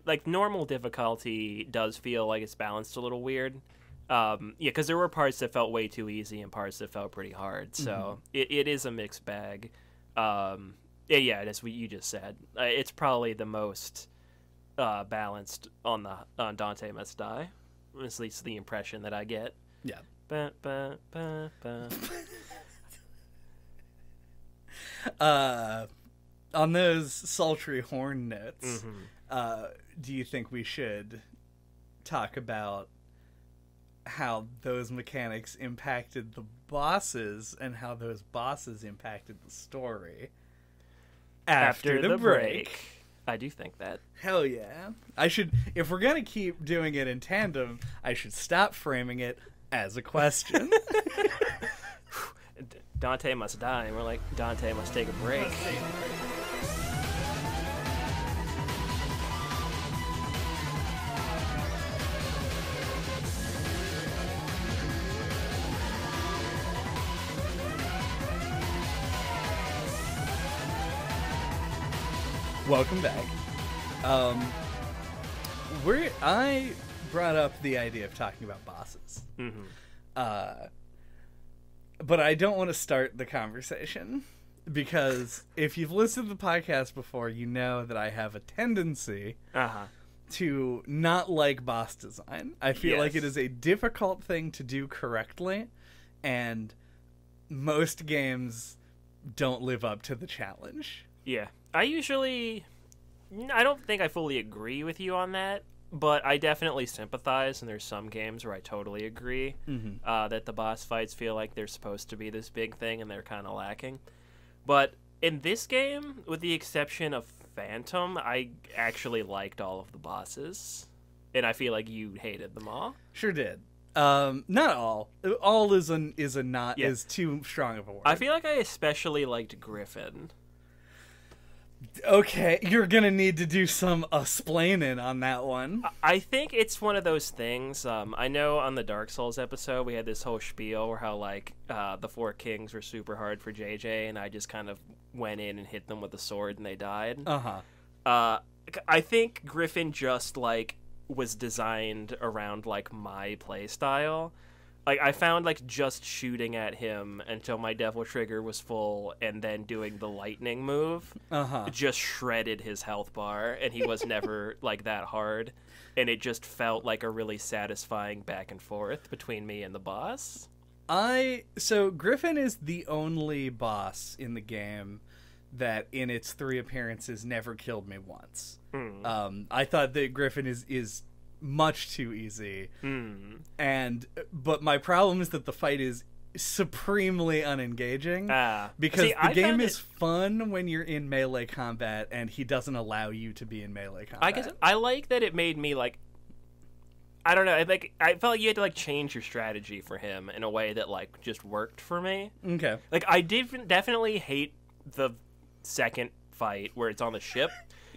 like normal difficulty does feel like it's balanced a little weird. Because there were parts that felt way too easy and parts that felt pretty hard. So it is a mixed bag. That's what you just said. It's probably the most balanced on Dante Must Die. At least the impression that I get. Yeah. Ba, ba, ba, ba. On those sultry horn notes, do you think we should talk about how those mechanics impacted the bosses and how those bosses impacted the story after the break? I do think that. Hell yeah. I should, if we're going to keep doing it in tandem, I should stop framing it as a question. Dante must die, and we're like, Dante must take a break. Welcome back. I brought up the idea of talking about bosses. But I don't want to start the conversation because if you've listened to the podcast before, you know that I have a tendency to not like boss design. I feel like it is a difficult thing to do correctly, and most games don't live up to the challenge. Yeah. I don't think I fully agree with you on that, but I definitely sympathize, and there's some games where I totally agree that the boss fights feel like they're supposed to be this big thing, and they're kind of lacking. But in this game, with the exception of Phantom, I actually liked all of the bosses, and I feel like you hated them all. Sure did. Not all. All is too strong of a word. I feel like I especially liked Griffin. Okay, you're gonna need to do some explaining on that one. I think it's one of those things. I know on the Dark Souls episode we had this whole spiel where how like the four kings were super hard for JJ, and I just kind of went in and hit them with a sword and they died. I think Griffin just like was designed around like my play style. Like, I found, like, just shooting at him until my Devil Trigger was full and then doing the lightning move just shredded his health bar, and he was never, like, that hard. And it just felt like a really satisfying back and forth between me and the boss. So, Griffin is the only boss in the game that, in its 3 appearances, never killed me once. I thought that Griffin is much too easy, but my problem is that the fight is supremely unengaging because the game is fun when you're in melee combat, and he doesn't allow you to be in melee combat. I guess I like that it made me like, I don't know, I felt like you had to like change your strategy for him in a way that like just worked for me. Okay, like I did definitely hate the second fight where it's on the ship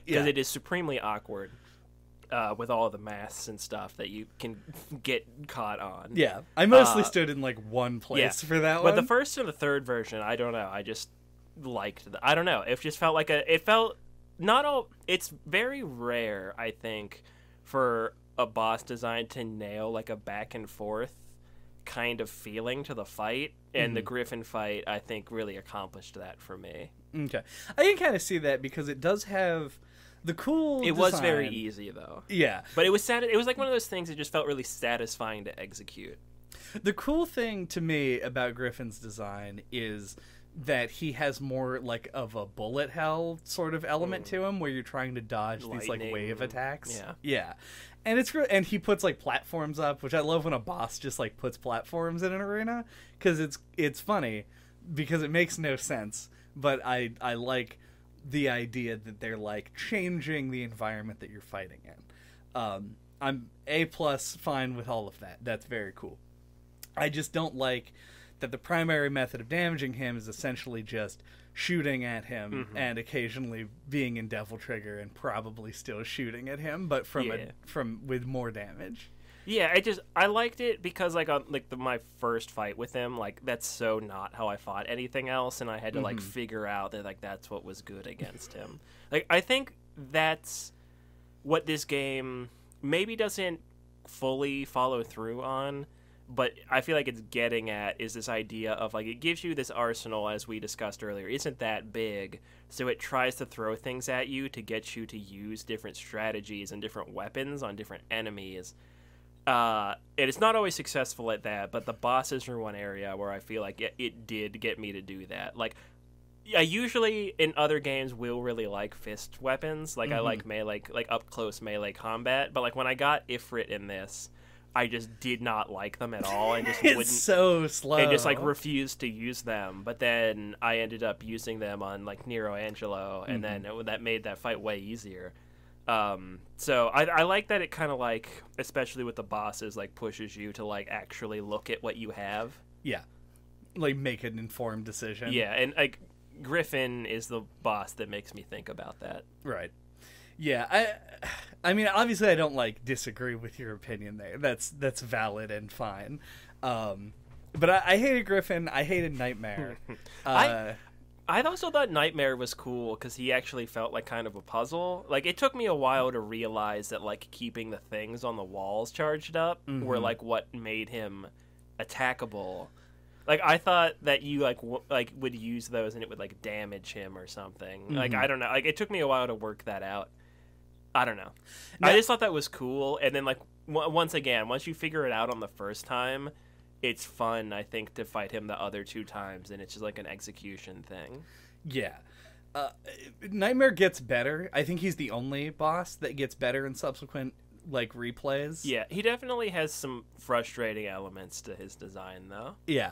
because it is supremely awkward. With all of the masks and stuff that you can get caught on. Yeah, I mostly stood in like one place for that one. But the first and the third version, I don't know. I just liked I don't know. It just felt like it felt not all. It's very rare, I think, for a boss design to nail like a back and forth kind of feeling to the fight, and the Griffin fight, I think, really accomplished that for me. Okay, I can kind of see that because it does have. The cool It design. Was very easy, though. Yeah. But it was it was like one of those things that just felt really satisfying to execute. The cool thing to me about Griffin's design is that he has more like of a bullet hell sort of element to him, where you're trying to dodge these like wave attacks. Yeah. And it's great. And he puts like platforms up, which I love when a boss just like puts platforms in an arena, because it's funny because it makes no sense, but I like the idea that they're like changing the environment that you're fighting in. I'm A+ fine with all of that. That's very cool. I just don't like that the primary method of damaging him is essentially just shooting at him and occasionally being in Devil Trigger and probably still shooting at him, but with more damage. Yeah, I liked it because like on like my first fight with him, like that's so not how I fought anything else, and I had to like figure out that like that's what was good against him. Like I think that's what this game maybe doesn't fully follow through on, but I feel like it's getting at is this idea of like it gives you this arsenal, as we discussed earlier, isn't that big, so it tries to throw things at you to get you to use different strategies and different weapons on different enemies. And it's not always successful at that, but the bosses are one area where I feel like it did get me to do that. Like, I usually in other games will really like fist weapons, like I like melee, like up close melee combat. But like when I got Ifrit in this, I just did not like them at all, and just wouldn't. So slow. And just like refused to use them. But then I ended up using them on like Nero Angelo, and then that made that fight way easier. So I like that it kind of like, especially with the bosses, like pushes you to like actually look at what you have. Yeah, like make an informed decision. Yeah, and like Griffin is the boss that makes me think about that. Right. Yeah, I mean, obviously I don't like disagree with your opinion there. That's valid and fine. But I hated Griffin. I hated Nightmare. I also thought Nightmare was cool because he actually felt like kind of a puzzle. Like, it took me a while to realize that like keeping the things on the walls charged up were like what made him attackable. Like, I thought that you like would use those and it would like damage him or something. Like, I don't know. Like, it took me a while to work that out. I don't know. Now, I just thought that was cool. And then like once you figure it out on the first time, it's fun, I think, to fight him the other two times, and it's just like an execution thing. Yeah. Nightmare gets better. I think he's the only boss that gets better in subsequent like replays. Yeah, he definitely has some frustrating elements to his design, though. Yeah.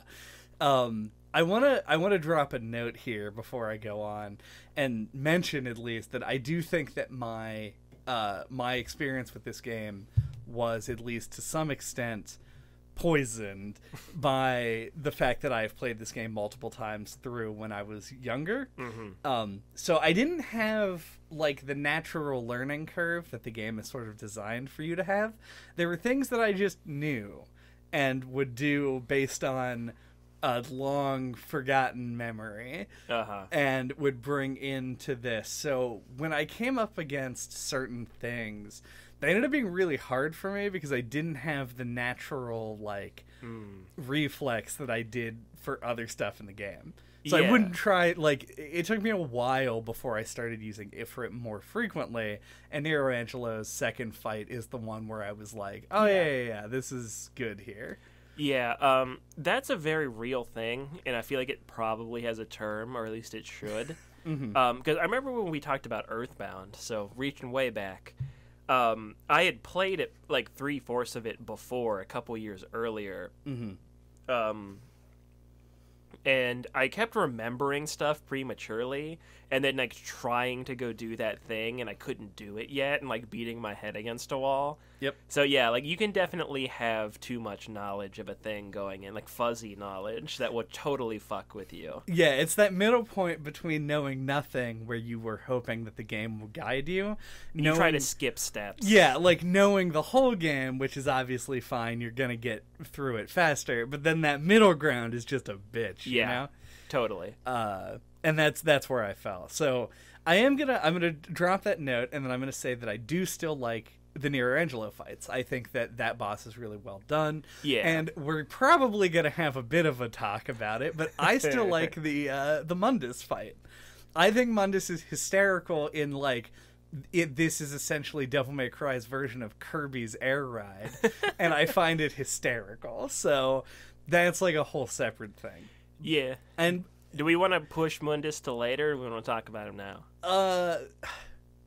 I wanna drop a note here before I go on and mention at least that I do think that my experience with this game was, at least to some extent, poisoned by the fact that I have played this game multiple times through when I was younger. So I didn't have like the natural learning curve that the game is sort of designed for you to have. There were things that I just knew and would do based on a long forgotten memory and would bring into this. So when I came up against certain things, they ended up being really hard for me because I didn't have the natural like reflex that I did for other stuff in the game. So I wouldn't try, like, it took me a while before I started using Ifrit more frequently, and Nero Angelo's second fight is the one where I was like, oh yeah, this is good here. Yeah, that's a very real thing, and I feel like it probably has a term, or at least it should. Because I remember when we talked about Earthbound, so reaching way back, I had played it, like, 3/4 of it before, a couple years earlier. And I kept remembering stuff prematurely, and then like trying to go do that thing, and I couldn't do it yet, and like beating my head against a wall. Yep. So yeah, like you can definitely have too much knowledge of a thing going in, like fuzzy knowledge that would totally fuck with you. Yeah, it's that middle point between knowing nothing, where you were hoping that the game will guide you. You try to skip steps. Yeah, like knowing the whole game, which is obviously fine, you're gonna get through it faster, but then that middle ground is just a bitch, you know? Totally. And that's where I fell. So I'm gonna drop that note, and then I'm gonna say that I do still like the Nero Angelo fights. I think that boss is really well done. Yeah. And we're probably gonna have a bit of a talk about it, but I still like the Mundus fight. I think Mundus is hysterical in like this is essentially Devil May Cry's version of Kirby's Air Ride, and I find it hysterical. So that's like a whole separate thing. Yeah. And do we want to push Mundus to later, or do we want to talk about him now?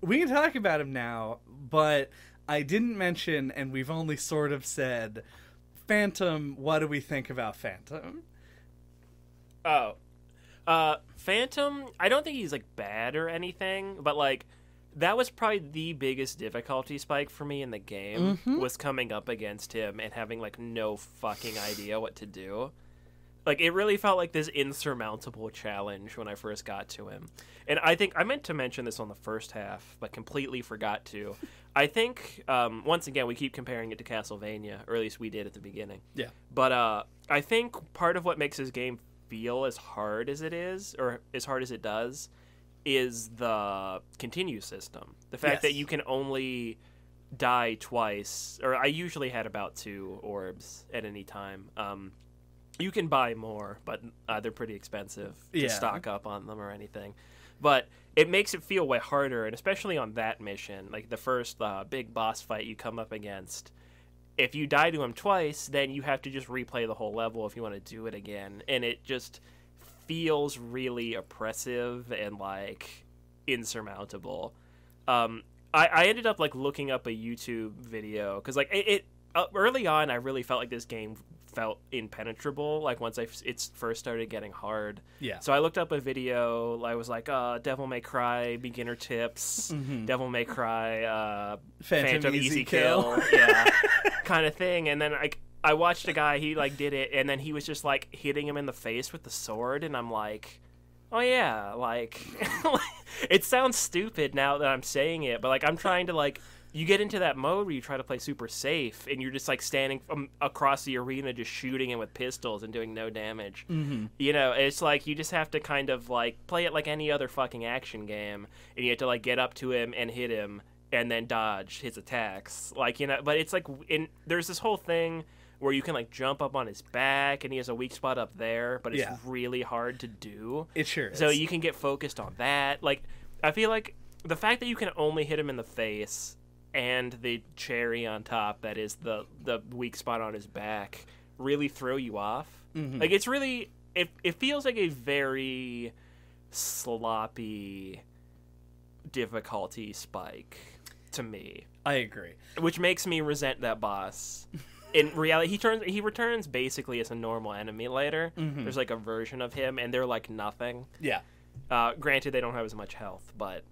We can talk about him now, but I didn't mention, and we've only sort of said, Phantom, what do we think about Phantom? Phantom, I don't think he's, like, bad or anything, but, like, that was probably the biggest difficulty spike for me in the game, was coming up against him and having, like, no fucking idea what to do. Like, it really felt like this insurmountable challenge when I first got to him. And I think, I meant to mention this on the first half, but completely forgot to. I think, once again, we keep comparing it to Castlevania, or at least we did at the beginning. Yeah. But I think part of what makes his game feel as hard as it is, or as hard as it does, is the continue system. The fact that you can only die twice, or I usually had about 2 orbs at any time. You can buy more, but they're pretty expensive to stock up on them or anything. But it makes it feel way harder, and especially on that mission, like the first big boss fight you come up against, if you die to him twice, then you have to just replay the whole level if you want to do it again. And it just feels really oppressive and, like, insurmountable. I ended up, like, looking up a YouTube video, because, like, early on, I really felt like this game felt impenetrable, like, once it first started getting hard. Yeah. So I looked up a video, I was like, Devil May Cry beginner tips, Devil May Cry Phantom Easy Kill. Yeah, kind of thing. And then I watched a guy, he, like, did it, and then he was just, like, hitting him in the face with the sword, and I'm like, oh yeah, like, it sounds stupid now that I'm saying it, but, like, I'm trying to, like, you get into that mode where you try to play super safe, and you're just, like, standing across the arena just shooting him with pistols and doing no damage. You know, it's like you just have to kind of, like, play it like any other fucking action game, and you have to, like, get up to him and hit him and then dodge his attacks. Like, you know, but it's like, there's this whole thing where you can, like, jump up on his back, and he has a weak spot up there, but it's really hard to do. It sure is. So you can get focused on that. Like, I feel like the fact that you can only hit him in the face and the cherry on top that is the weak spot on his back really throw you off. Like, it's really... It feels like a very sloppy difficulty spike to me. I agree. Which makes me resent that boss. In reality, he returns basically as a normal enemy later. There's, like, a version of him, and they're, like, nothing. Yeah. Granted, they don't have as much health, but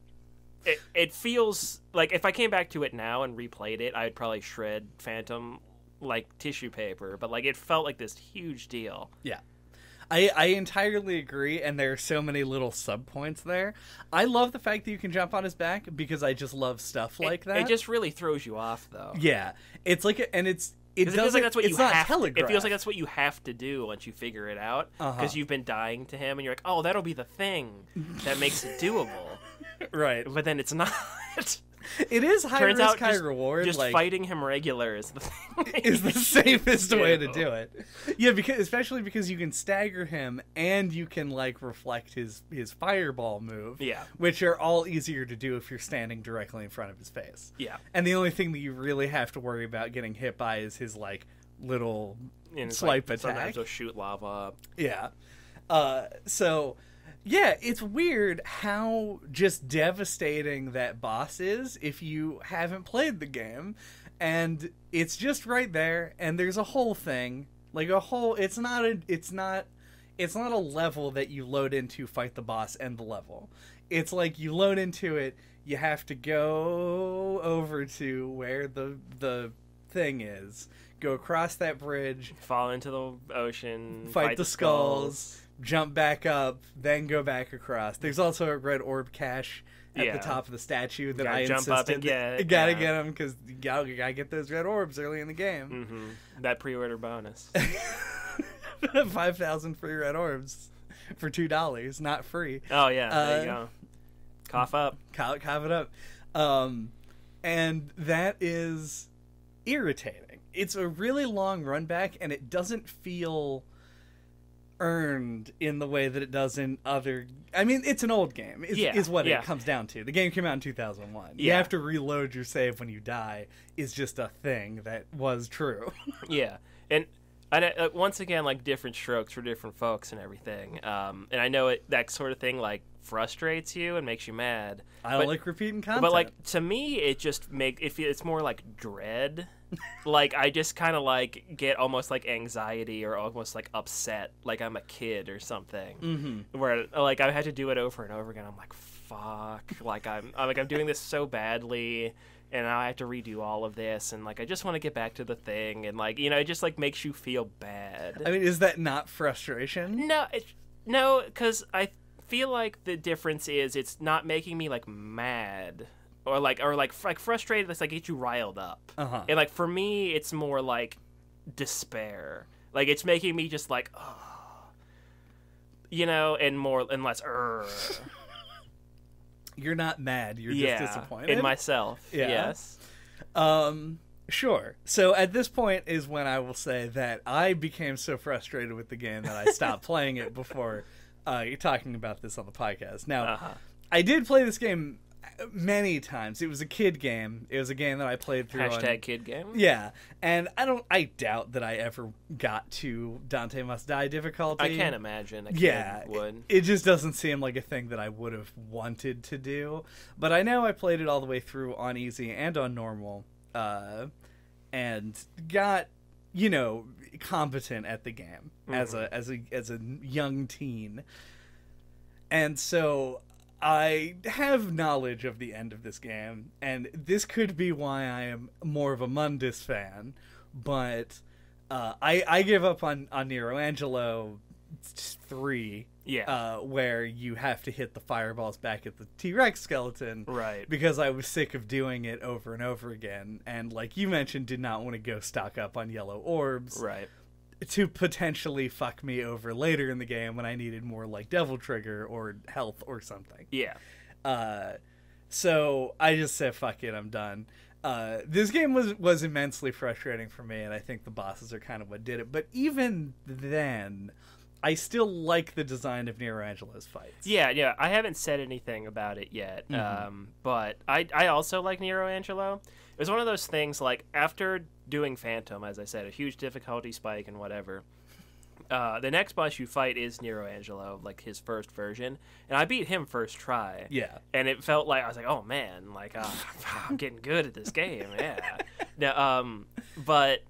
it feels like if I came back to it now and replayed it, I'd probably shred Phantom like tissue paper. But, like, it felt like this huge deal. Yeah. I entirely agree, and there are so many little sub-points there. I love the fact that you can jump on his back, because I just love stuff like that. It just really throws you off, though. Yeah. It's like, it feels like that's what you have to, it feels like that's what you have to do once you figure it out, because you've been dying to him, and you're like, oh, that'll be the thing that makes it doable. Right. But then it's not. It is high Turns risk, out high reward. Just like, fighting him regular is the thing. Is the safest way to do it. Yeah, especially because you can stagger him, and you can, like, reflect his fireball move. Yeah. Which are all easier to do if you're standing directly in front of his face. Yeah. And the only thing that you really have to worry about getting hit by is his, like, little swipe attack. Sometimes he'll shoot lava up. Yeah. So... yeah, it's weird how just devastating that boss is if you haven't played the game. And it's just right there, and there's a whole thing. Like, it's not a level that you load into, fight the boss, end the level. It's like you load into it, you have to go over to where the thing is, go across that bridge, fall into the ocean, fight the skulls, jump back up, then go back across. There's also a red orb cache at the top of the statue that I insisted you gotta get them, because you gotta get those red orbs early in the game. That pre-order bonus. 5,000 free red orbs for $2, not free. Oh yeah, there you go. Cough up. Cough it up. And that is irritating. It's a really long run back, and it doesn't feel earned in the way that it does in other... I mean, it's an old game, is what it comes down to. The game came out in 2001. You have to reload your save when you die is just a thing that was true. Yeah. And once again, like, different strokes for different folks and everything. And I know that sort of thing, like, frustrates you and makes you mad. I don't like repeating content. But, like, to me, it just it's more like dread. Like, I just kind of, like, get almost, like, anxiety or almost, like, upset, like I'm a kid or something. Where, like, I had to do it over and over again. I'm like, fuck. Like, I'm doing this so badly, and now I have to redo all of this, and, like, I just want to get back to the thing, and, like, you know, it just, like, makes you feel bad. I mean, is that not frustration? No, because I feel like the difference is it's not making me, like, mad. Or frustrated. It's like get you riled up, and like for me, it's more like despair. Like it's making me just like, oh, you know, and less. You're not mad. You're just disappointed in myself. Yeah. Yes. Sure. So at this point is when I will say that I became so frustrated with the game that I stopped playing it before talking about this on the podcast. Now, I did play this game Many times. It was a kid game. It was a game that I played through Kid game? Yeah. And I doubt that I ever got to Dante Must Die difficulty. I can't imagine a kid would. It just doesn't seem like a thing that I would have wanted to do. But I know I played it all the way through on easy and on normal. And got, competent at the game as a young teen. And so I have knowledge of the end of this game, and this could be why I am more of a Mundus fan, but I give up on Nero Angelo 3, where you have to hit the fireballs back at the T-Rex skeleton, right? Because I was sick of doing it over and over again, and like you mentioned, did not want to go stock up on yellow orbs, right? To potentially fuck me over later in the game when I needed more like Devil Trigger or health or something. Yeah. So I just said, fuck it, I'm done. This game was immensely frustrating for me, and I think the bosses are kind of what did it. But even then, I still like the design of Nero Angelo's fights. Yeah, I haven't said anything about it yet, but I also like Nero Angelo. It was one of those things, like, after doing Phantom, as I said, a huge difficulty spike and whatever, the next boss you fight is Nero Angelo, like, his first version, and I beat him first try. Yeah. And it felt like, I was like, oh, man, like, I'm getting good at this game, yeah. Now, but...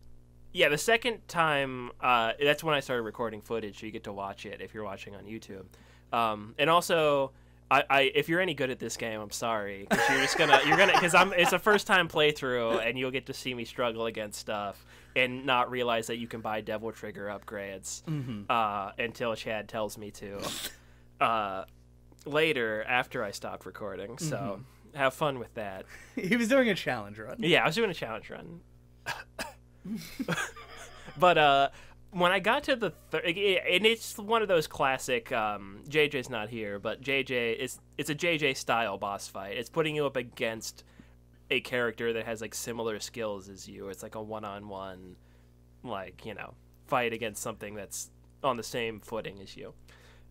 yeah, the second time, that's when I started recording footage, so you get to watch it if you're watching on YouTube. And also, if you're any good at this game, I'm sorry, because because it's a first time playthrough, and you'll get to see me struggle against stuff and not realize that you can buy Devil Trigger upgrades until Chad tells me to later after I stopped recording. So have fun with that. He was doing a challenge run. Yeah, I was doing a challenge run. But when I got to the third, and it's one of those classic JJ's not here, but it's a JJ style boss fight. It's putting you up against a character that has like similar skills as you. It's like a one-on-one, like, fight against something that's on the same footing as you.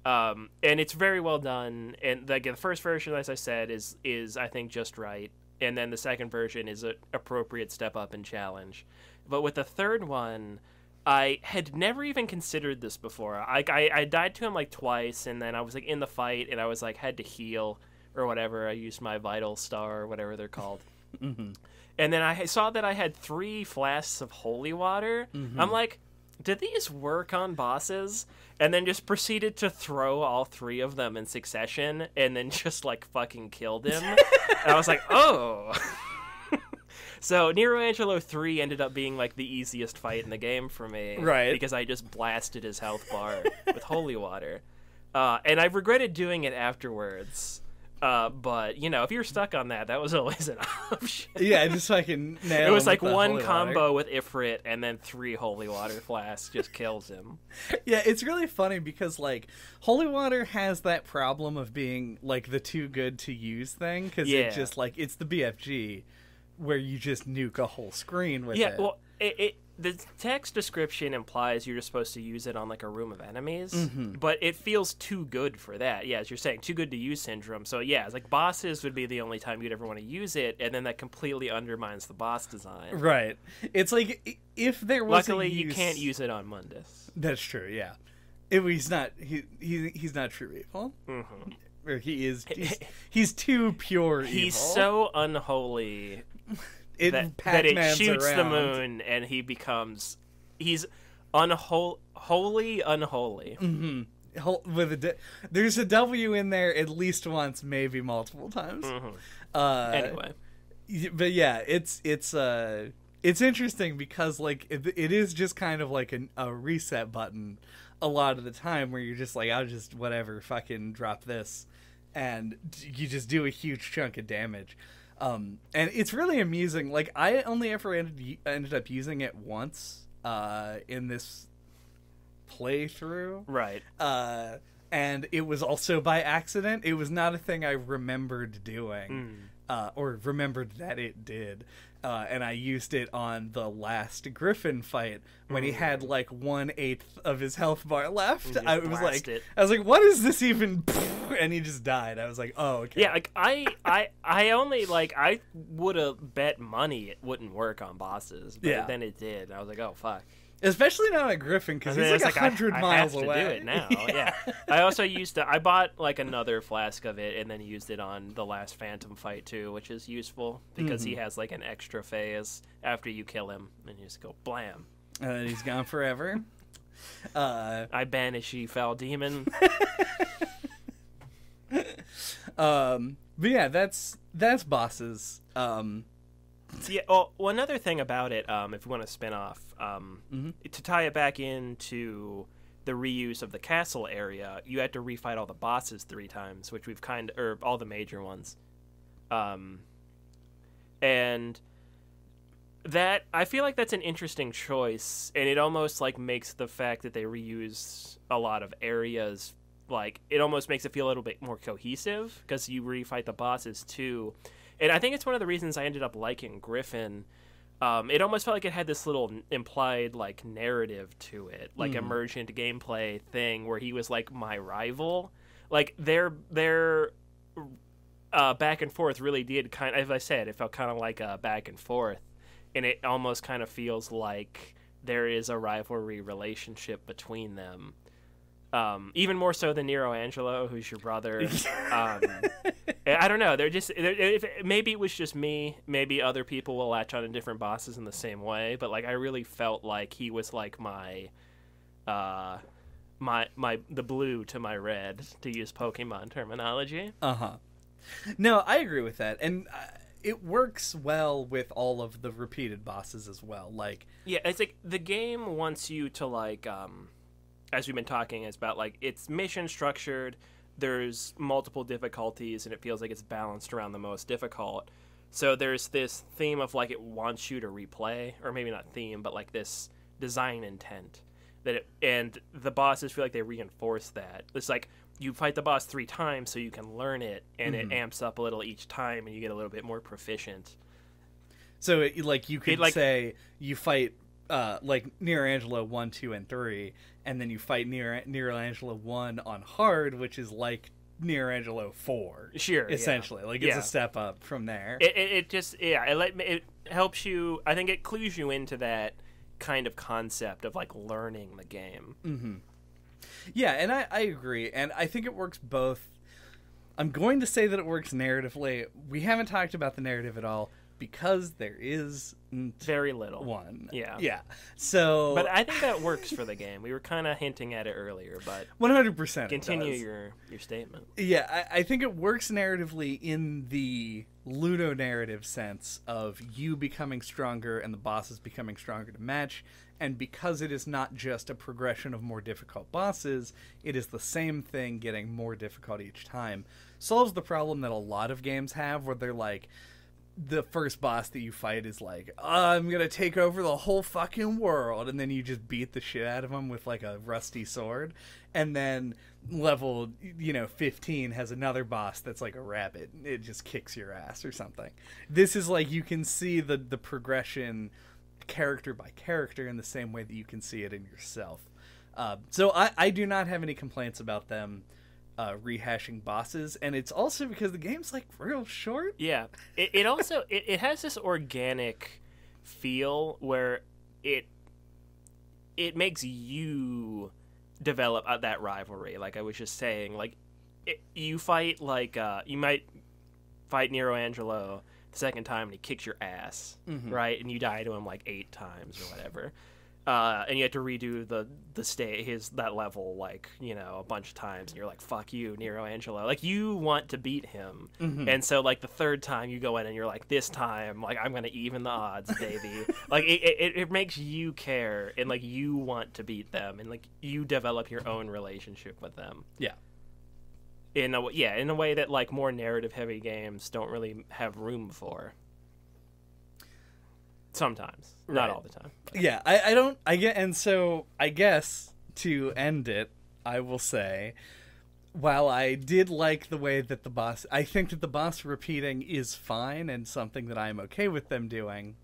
And it's very well done. And like the first version, as I said, is I think just right. And then the second version is an appropriate step up in challenge. But with the third one, I had never even considered this before. I died to him like twice, and then I was like in the fight, and I was like had to heal or whatever. I used my vital star or whatever they're called. And then I saw that I had 3 flasks of holy water. I'm like, did these work on bosses? And then just proceeded to throw all 3 of them in succession, and then just like fucking killed him. And I was like, oh. So Nero Angelo 3 ended up being like the easiest fight in the game for me, right? Because I just blasted his health bar with holy water, and I regretted doing it afterwards. But if you're stuck on that was always an option. Yeah, just fucking nail. It was like one combo with Ifrit, and then 3 holy water flasks just kills him. Yeah, it's really funny because like holy water has that problem of being like the too good to use thing because it just like it's the BFG where you just nuke a whole screen with it. Yeah, well, the text description implies you're just supposed to use it on like a room of enemies, but it feels too good for that. Yeah, as you're saying, too good to use syndrome. So yeah, it's like bosses would be the only time you'd ever want to use it, and then that completely undermines the boss design. Right. It's like if there was luckily you can't use it on Mundus. That's true. Yeah. He's not true evil. Or he's too pure evil. He's so unholy. that it shoots the moon and he's wholly unholy. There's a W in there at least once, maybe multiple times. Anyway, but yeah, it's interesting because like it is just kind of like a reset button a lot of the time where you're just like, I'll just whatever fucking drop this, and you just do a huge chunk of damage. And it's really amusing. Like, I only ever ended up using it once in this playthrough. Right. And it was also by accident. It was not a thing I remembered doing. or remembered that it did. And I used it on the last Griffin fight when he had like 1/8 of his health bar left. I was like, what is this even? And he just died. I was like, oh, okay. Yeah, like I only like I would have bet money it wouldn't work on bosses, but then it did. I was like, oh fuck. Especially not at Griffin, because he's like 100 miles away. I have to do it now. Yeah. I also I bought like another flask of it and then used it on the last Phantom fight too, which is useful because he has like an extra phase after you kill him, and you just go blam. And then he's gone forever. I banish ye, foul demon. But yeah, that's bosses. Yeah. Oh, one other thing about it, if you want to spin off, to tie it back into the reuse of the castle area, you had to refight all the bosses 3 times, which we've or all the major ones, and that I feel like that's an interesting choice, and it almost like makes the fact that they reuse a lot of areas, like it almost makes it feel a little bit more cohesive because you refight the bosses too. And I think it's one of the reasons I ended up liking Griffin. It almost felt like it had this little implied like narrative to it, like emergent gameplay thing where he was like my rival. Like their back and forth really did kind of, as I said, it felt kind of like a back and forth, and it almost kind of feels like there is a rivalry relationship between them. Even more so than Nero Angelo, who's your brother. I don't know. Maybe it was just me. Maybe other people will latch on to different bosses in the same way. But like, I really felt like he was like the blue to my red, to use Pokemon terminology. No, I agree with that, and it works well with all of the repeated bosses as well. Like, yeah, it's like the game wants you to like. As we've been talking, it's about like it's mission structured. There's multiple difficulties, and it feels like it's balanced around the most difficult. So there's this theme of like it wants you to replay, or maybe not theme, but like this design intent and the bosses feel like they reinforce that. It's like you fight the boss 3 times so you can learn it, and it amps up a little each time, and you get a little bit more proficient. So like you could say you fight like Nero Angelo 1, 2, and 3. And then you fight Nero Angelo 1 on hard, which is like Nero Angelo 4. Sure, essentially. Like, it's a step up from there. It helps you, I think it clues you into that kind of concept of, like, learning the game. Mm-hmm. Yeah, and I agree. And I think it works both. I'm going to say that it works narratively. We haven't talked about the narrative at all, because there is very little one. Yeah. So, but I think that works for the game. We were kind of hinting at it earlier, but 100%. Continue your statement. Yeah, I think it works narratively in the ludonarrative sense of you becoming stronger and the bosses becoming stronger to match. And because it is not just a progression of more difficult bosses, it is the same thing getting more difficult each time. Solves the problem that a lot of games have, where they're like, the first boss that you fight is like, I'm gonna take over the whole fucking world, and then you just beat the shit out of him with like a rusty sword, and then level 15 has another boss that's like a rabbit. It just kicks your ass or something. This is like, you can see the progression character by character in the same way that you can see it in yourself. So I do not have any complaints about them rehashing bosses, and it's also because the game's like real short. Yeah, it also it has this organic feel where it makes you develop that rivalry. Like I was just saying, like you fight like you might fight Nero Angelo the second time and he kicks your ass, right? And you die to him like 8 times or whatever. And you have to redo that level like a bunch of times, and you're like, fuck you, Nero Angelo. Like, you want to beat him, and so like the 3rd time you go in and you're like, this time, like, I'm gonna even the odds, baby. Like it makes you care, and like you want to beat them, and like you develop your own relationship with them. Yeah. In a way that like more narrative heavy games don't really have room for. Sometimes, not all the time. But. Yeah, I guess to end it, I will say, while I did like the way that I think that the boss repeating is fine and something that I'm okay with them doing.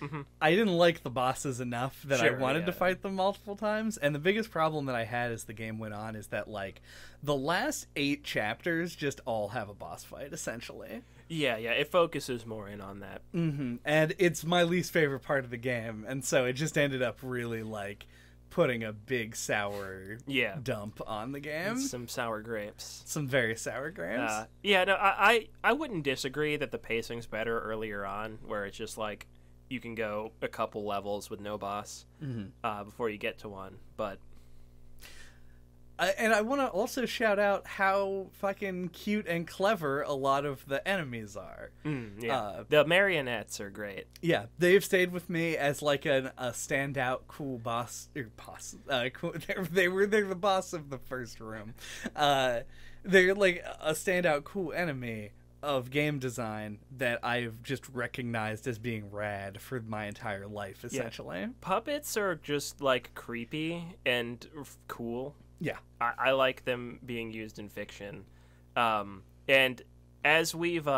Mm-hmm. I didn't like the bosses enough that I wanted yeah. to fight them multiple times. And the biggest problem that I had as the game went on is that, like, the last 8 chapters just all have a boss fight, essentially. Yeah, it focuses more in on that. Mm-hmm. And it's my least favorite part of the game. And so it just ended up really, like, putting a big sour dump on the game. Some sour grapes. Some very sour grapes. I wouldn't disagree that the pacing's better earlier on, where it's just like you can go a couple levels with no boss before you get to one. But and I want to also shout out how fucking cute and clever a lot of the enemies are. The marionettes are great. Yeah, they've stayed with me as like a standout cool boss. Cool, they're the boss of the first room. They're like a standout cool enemy of game design that I've just recognized as being rad for my entire life, essentially. Yeah. Puppets are just like creepy and cool. Yeah. I like them being used in fiction. And as we've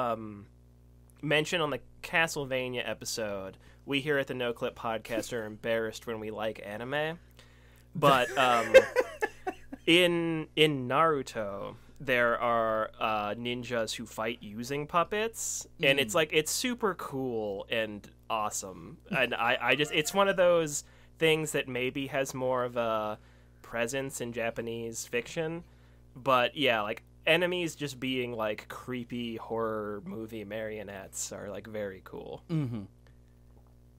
mentioned on the Castlevania episode, we here at the No Clip Podcast are embarrassed when we like anime. But in Naruto, there are ninjas who fight using puppets, and it's super cool and awesome. And I just, it's one of those things that maybe has more of a presence in Japanese fiction, but yeah, like enemies just being like creepy horror movie marionettes are like very cool.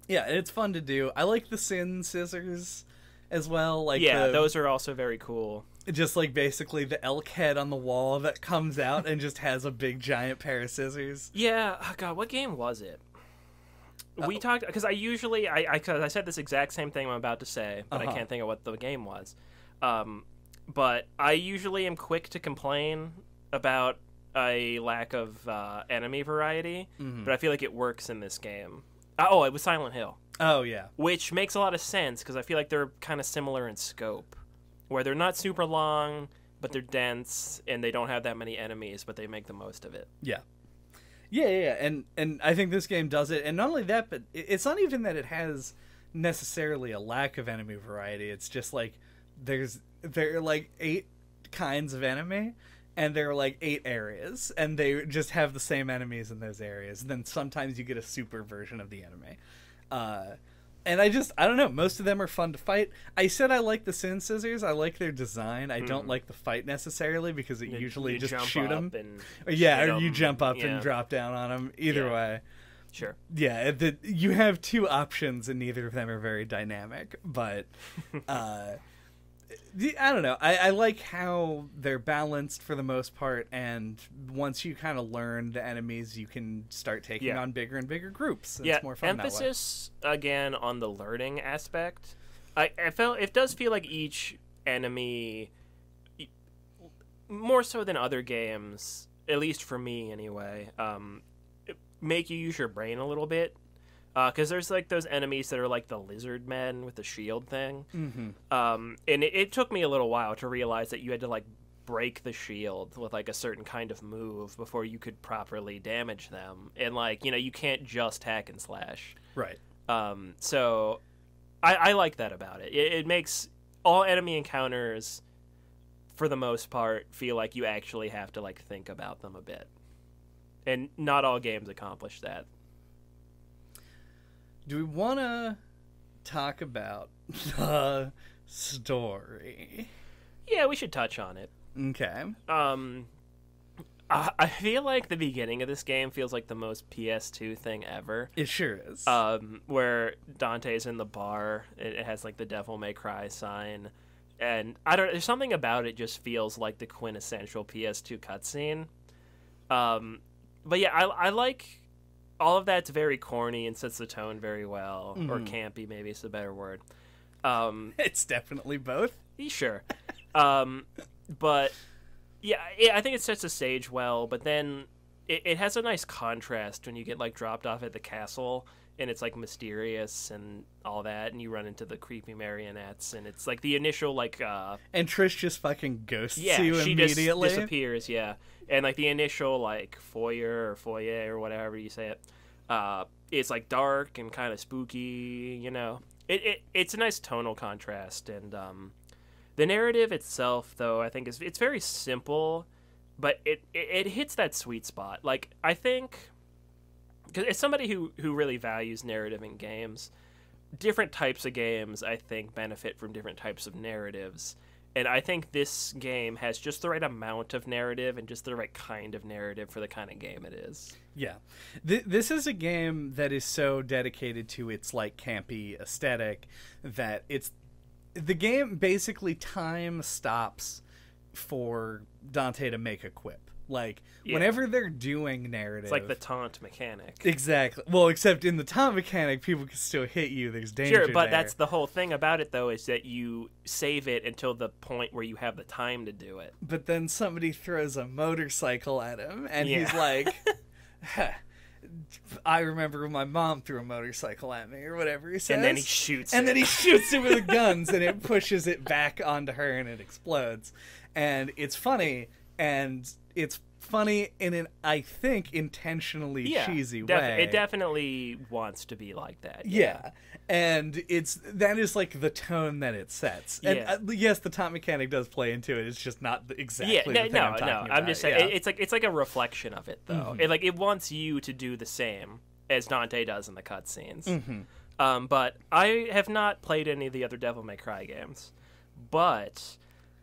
Yeah, it's fun to do. I like the sin scissors as well. Like those are also very cool. Just like basically the elk head on the wall that comes out and just has a big giant pair of scissors. Yeah, oh God, what game was it? We talked, because I said this exact same thing I'm about to say, but I can't think of what the game was. But I usually am quick to complain about a lack of enemy variety, but I feel like it works in this game. Oh, it was Silent Hill. Oh, yeah. Which makes a lot of sense, because I feel like they're kind of similar in scope, where they're not super long, but they're dense, and they don't have that many enemies, but they make the most of it. Yeah. Yeah. And I think this game does it. And not only that, but it's not even that it has necessarily a lack of enemy variety. It's just like there are like 8 kinds of enemy, and there are like 8 areas, and they just have the same enemies in those areas. And then sometimes you get a super version of the enemy. And I don't know, most of them are fun to fight. I said I like the sin scissors. I like their design. I don't like the fight necessarily, because it usually just shoot them. Or you jump up and drop down on them. Either way. Sure. Yeah, you have 2 options, and neither of them are very dynamic. But I don't know. I like how they're balanced for the most part, and once you kind of learn the enemies, you can start taking on bigger and bigger groups. It's more fun emphasis again on the learning aspect. I felt it does feel like each enemy, more so than other games, at least for me anyway, make you use your brain a little bit. Because there's like those enemies that are like the lizard men with the shield thing. And it took me a little while to realize that you had to like break the shield with like a certain kind of move before you could properly damage them. And like, you can't just hack and slash. Right. So I like that about it. It makes all enemy encounters, for the most part, feel like you actually have to like think about them a bit. And not all games accomplish that. Do we want to talk about the story? Yeah, we should touch on it. Okay. I feel like the beginning of this game feels like the most PS2 thing ever. It sure is. Where Dante's in the bar, it has like the Devil May Cry sign, and there's something about it just feels like the quintessential PS2 cutscene. But yeah, I like. All of that's very corny and sets the tone very well, or campy, maybe is the better word. It's definitely both. Sure. But yeah, I think it sets the stage well, but then it has a nice contrast when you get like dropped off at the castle and it's like mysterious and all that, and you run into the creepy marionettes, and it's like the initial like and Trish just fucking ghosts you she immediately. just disappears, and like the initial like foyer or whatever you say it, it's like dark and kind of spooky, you know. It's a nice tonal contrast, and the narrative itself, though, I think it's very simple, but it hits that sweet spot. Like, I think, because as somebody who really values narrative in games, different types of games, I think, benefit from different types of narratives. And I think this game has just the right amount of narrative and just the right kind of narrative for the kind of game it is. Yeah. This is a game that is so dedicated to its, like, campy aesthetic that the game basically time stops for Dante to make a quip. Like, whenever they're doing narrative... It's like the taunt mechanic. Exactly. Well, except in the taunt mechanic, people can still hit you. There's danger Sure, but there. that's the whole thing about it, though, is that you save it until the point where you have the time to do it. But then somebody throws a motorcycle at him, and he's like... I remember when my mom threw a motorcycle at me, or whatever he says. And then he shoots And then he shoots it with the guns, and it pushes it back onto her, and it explodes. And it's funny, and it's funny in an, I think, intentionally cheesy way. It definitely wants to be like that. Yeah. And that is like the tone that it sets. And yes, the taunt mechanic does play into it. It's just not exactly the thing I'm talking about. I'm just saying it's like a reflection of it, though. Mm-hmm. It wants you to do the same as Dante does in the cutscenes. Mm-hmm. But I have not played any of the other Devil May Cry games. But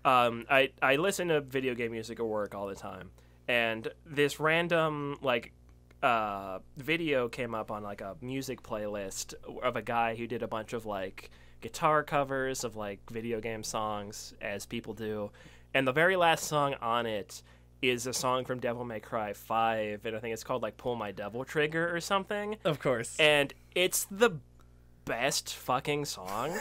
I listen to video game music at work all the time. And this random, like, video came up on, like, a music playlist of a guy who did a bunch of, like, guitar covers of, like, video game songs, as people do. And the very last song on it is a song from Devil May Cry 5, and I think it's called, like, Pull My Devil Trigger or something. Of course. And it's the best fucking song.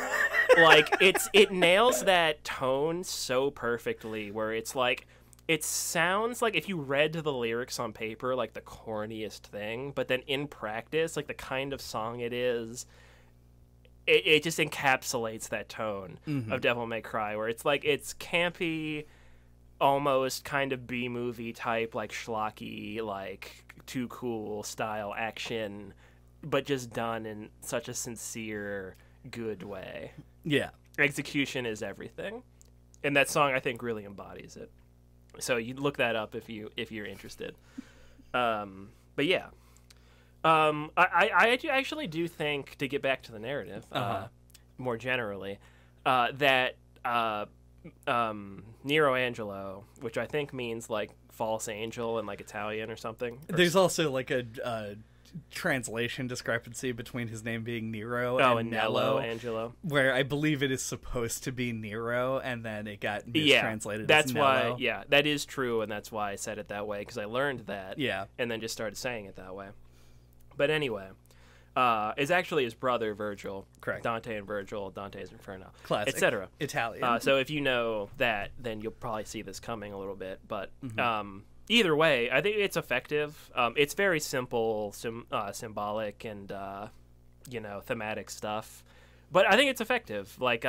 Like, it nails that tone so perfectly, where it's, like... It sounds like if you read the lyrics on paper, like the corniest thing, but then in practice, like the kind of song it is, it just encapsulates that tone of Devil May Cry, where it's like, it's campy, almost kind of B-movie type, like schlocky, like too cool style action, but just done in such a sincere, good way. Yeah. Execution is everything. And that song, I think, really embodies it. So you look that up if you're interested. But yeah, I actually do think, to get back to the narrative, more generally, that Nero Angelo, which I think means like false angel in like Italian or something. There's also like a translation discrepancy between his name being Nero and Nello Angelo, where I believe it is supposed to be Nero, and then it got mistranslated that's as Nello. Why, that is true, and that's why I said it that way, because I learned that, and then just started saying it that way. But anyway, it's actually his brother Virgil, correct? Dante and Virgil, Dante's Inferno, classic, etc. Italian. So if you know that, then you'll probably see this coming a little bit, but either way, I think it's effective. It's very simple, symbolic, and thematic stuff. But I think it's effective. Like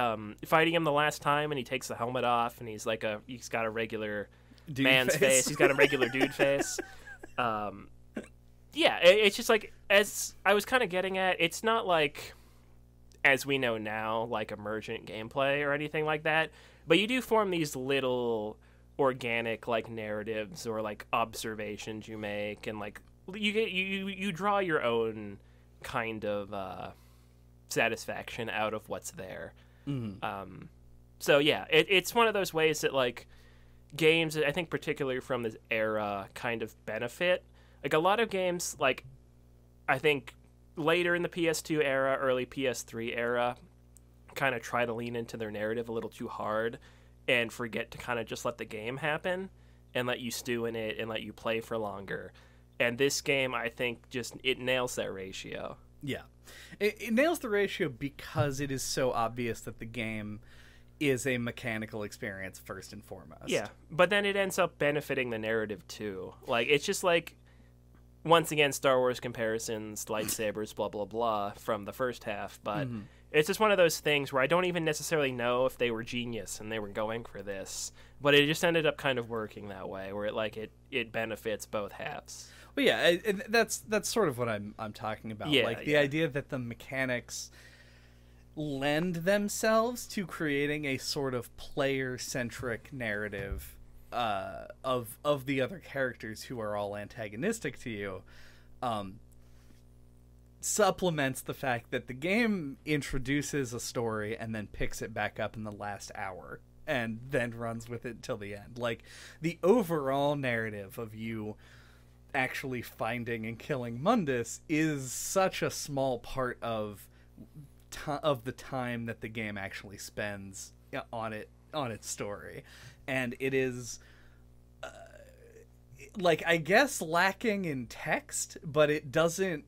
fighting him the last time, and he takes the helmet off, and he's got a regular dude man's face. He's got a regular dude face. It's just like, as I was kind of getting at, it's not like, as we know now, like emergent gameplay or anything like that. But you do form these little organic like narratives or like observations you make, and like you draw your own kind of satisfaction out of what's there. So yeah, it's one of those ways that like games, I think particularly from this era, kind of benefit. Like a lot of games, like I think later in the PS2 era, early PS3 era, kind of try to lean into their narrative a little too hard and forget to kind of just let the game happen and let you stew in it and let you play for longer. And this game, I think, it nails that ratio. Yeah. It nails the ratio because it is so obvious that the game is a mechanical experience first and foremost. Yeah, but then it ends up benefiting the narrative too. Like, it's just like, once again, Star Wars comparisons, lightsabers, blah, blah, blah, from the first half. But it's just one of those things where I don't even necessarily know if they were genius and they were going for this. But it just ended up kind of working that way, where it benefits both halves. Well, yeah, that's sort of what I'm talking about. Yeah, like, the idea that the mechanics lend themselves to creating a sort of player-centric narrative of the other characters who are all antagonistic to you, supplements the fact that the game introduces a story and then picks it back up in the last hour and then runs with it till the end. Like, the overall narrative of you actually finding and killing Mundus is such a small part of the time that the game actually spends on its story, and it is like, I guess, lacking in text, but it doesn't